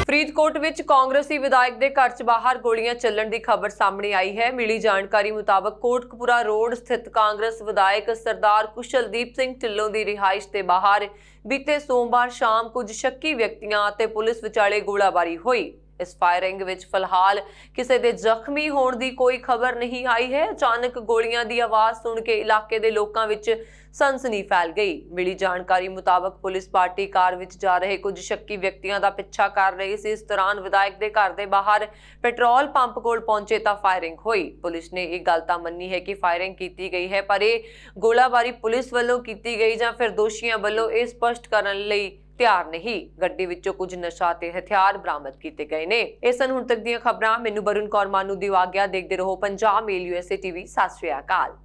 ਫਰੀਦਕੋਟ ਵਿੱਚ ਕਾਂਗਰਸੀ ਵਿਧਾਇਕ ਦੇ ਘਰ 'ਚ ਬਾਹਰ ਗੋਲੀਆਂ ਚੱਲਣ ਦੀ ਖਬਰ ਸਾਹਮਣੇ ਆਈ ਹੈ। ਮਿਲੀ ਜਾਣਕਾਰੀ ਮੁਤਾਬਕ ਕੋਟਕਪੂਰਾ ਰੋਡ ਸਥਿਤ ਕਾਂਗਰਸ ਵਿਧਾਇਕ ਸਰਦਾਰ ਕੁਸ਼ਲਦੀਪ ਸਿੰਘ ਢਿੱਲੋਂ ਦੀ ਰਿਹਾਇਸ਼ ਦੇ ਬਾਹਰ ਬੀਤੇ ਸੋਮਵਾਰ ਸ਼ਾਮ ਕੁਝ ਸ਼ੱਕੀ ਵਿਅਕਤੀਆਂ ਅਤੇ ਪੁਲਿਸ ਵਿਚਾਲੇ ਗੋਲਾਬਾਰੀ ਹੋਈ। ਇਸ ਫਾਇਰਿੰਗ ਵਿੱਚ ਫਿਲਹਾਲ ਕਿਸੇ ਦੇ ਜ਼ਖਮੀ ਹੋਣ ਦੀ ਕੋਈ ਖਬਰ ਨਹੀਂ ਆਈ ਹੈ। ਅਚਾਨਕ ਗੋਲੀਆਂ ਦੀ ਆਵਾਜ਼ ਸੁਣ ਕੇ ਇਲਾਕੇ ਦੇ ਲੋਕਾਂ ਵਿੱਚ ਸਨਸਨੀ ਫੈਲ ਗਈ। ਮਿਲੀ ਜਾਣਕਾਰੀ ਮੁਤਾਬਕ ਪੁਲਿਸ ਪਾਰਟੀ ਕਾਰ ਵਿੱਚ ਜਾ ਰਹੇ ਕੁਝ ਸ਼ੱਕੀ ਵਿਅਕਤੀਆਂ ਦਾ ਪਿੱਛਾ ਕਰ ਰਹੀ ਸੀ। ਇਸ ਦੌਰਾਨ ਵਿਧਾਇਕ ਦੇ ਘਰ ਦੇ ਬਾਹਰ ਪੈਟਰੋਲ ਪੰਪ ਕੋਲ ਪਹੁੰਚੇ ਤਾਂ ਫਾਇਰਿੰਗ ਹੋਈ। ਪੁਲਿਸ ਨੇ ਇਹ ਗੱਲ ਤਾਂ ਮੰਨੀ ਹੈ ਕਿ ਫਾਇਰਿੰਗ ਕੀਤੀ ਗਈ ਹੈ, ਪਰ ਇਹ ਗੋਲਾਬਾਰੀ ਪੁਲਿਸ ਵੱਲੋਂ ਕੀਤੀ ਗਈ ਜਾਂ ਫਿਰ ਦੋਸ਼ੀਆਂ ਵੱਲੋਂ ਇਹ ਸਪਸ਼ਟ ਕਰਨ ਲਈ ਤਿਆਰ ਨਹੀਂ। ਗੱਡੀ ਵਿੱਚੋਂ ਕੁਝ ਨਸ਼ਾ ਤੇ ਹਥਿਆਰ ਬਰਾਮਦ ਕੀਤੇ ਗਏ ਨੇ। ਇਹ ਸਨ ਹੁਣ ਤੱਕ ਦੀਆਂ ਖਬਰਾਂ। ਮੈਨੂੰ ਬਰੁਣ ਕੌਰ ਮਾਨੂ ਦੀ ਆਗਿਆ। ਦੇਖਦੇ ਰਹੋ ਪੰਜਾਬ ਮੇਲ USA TV। ਸਤਿ ਸ਼੍ਰੀ ਅਕਾਲ।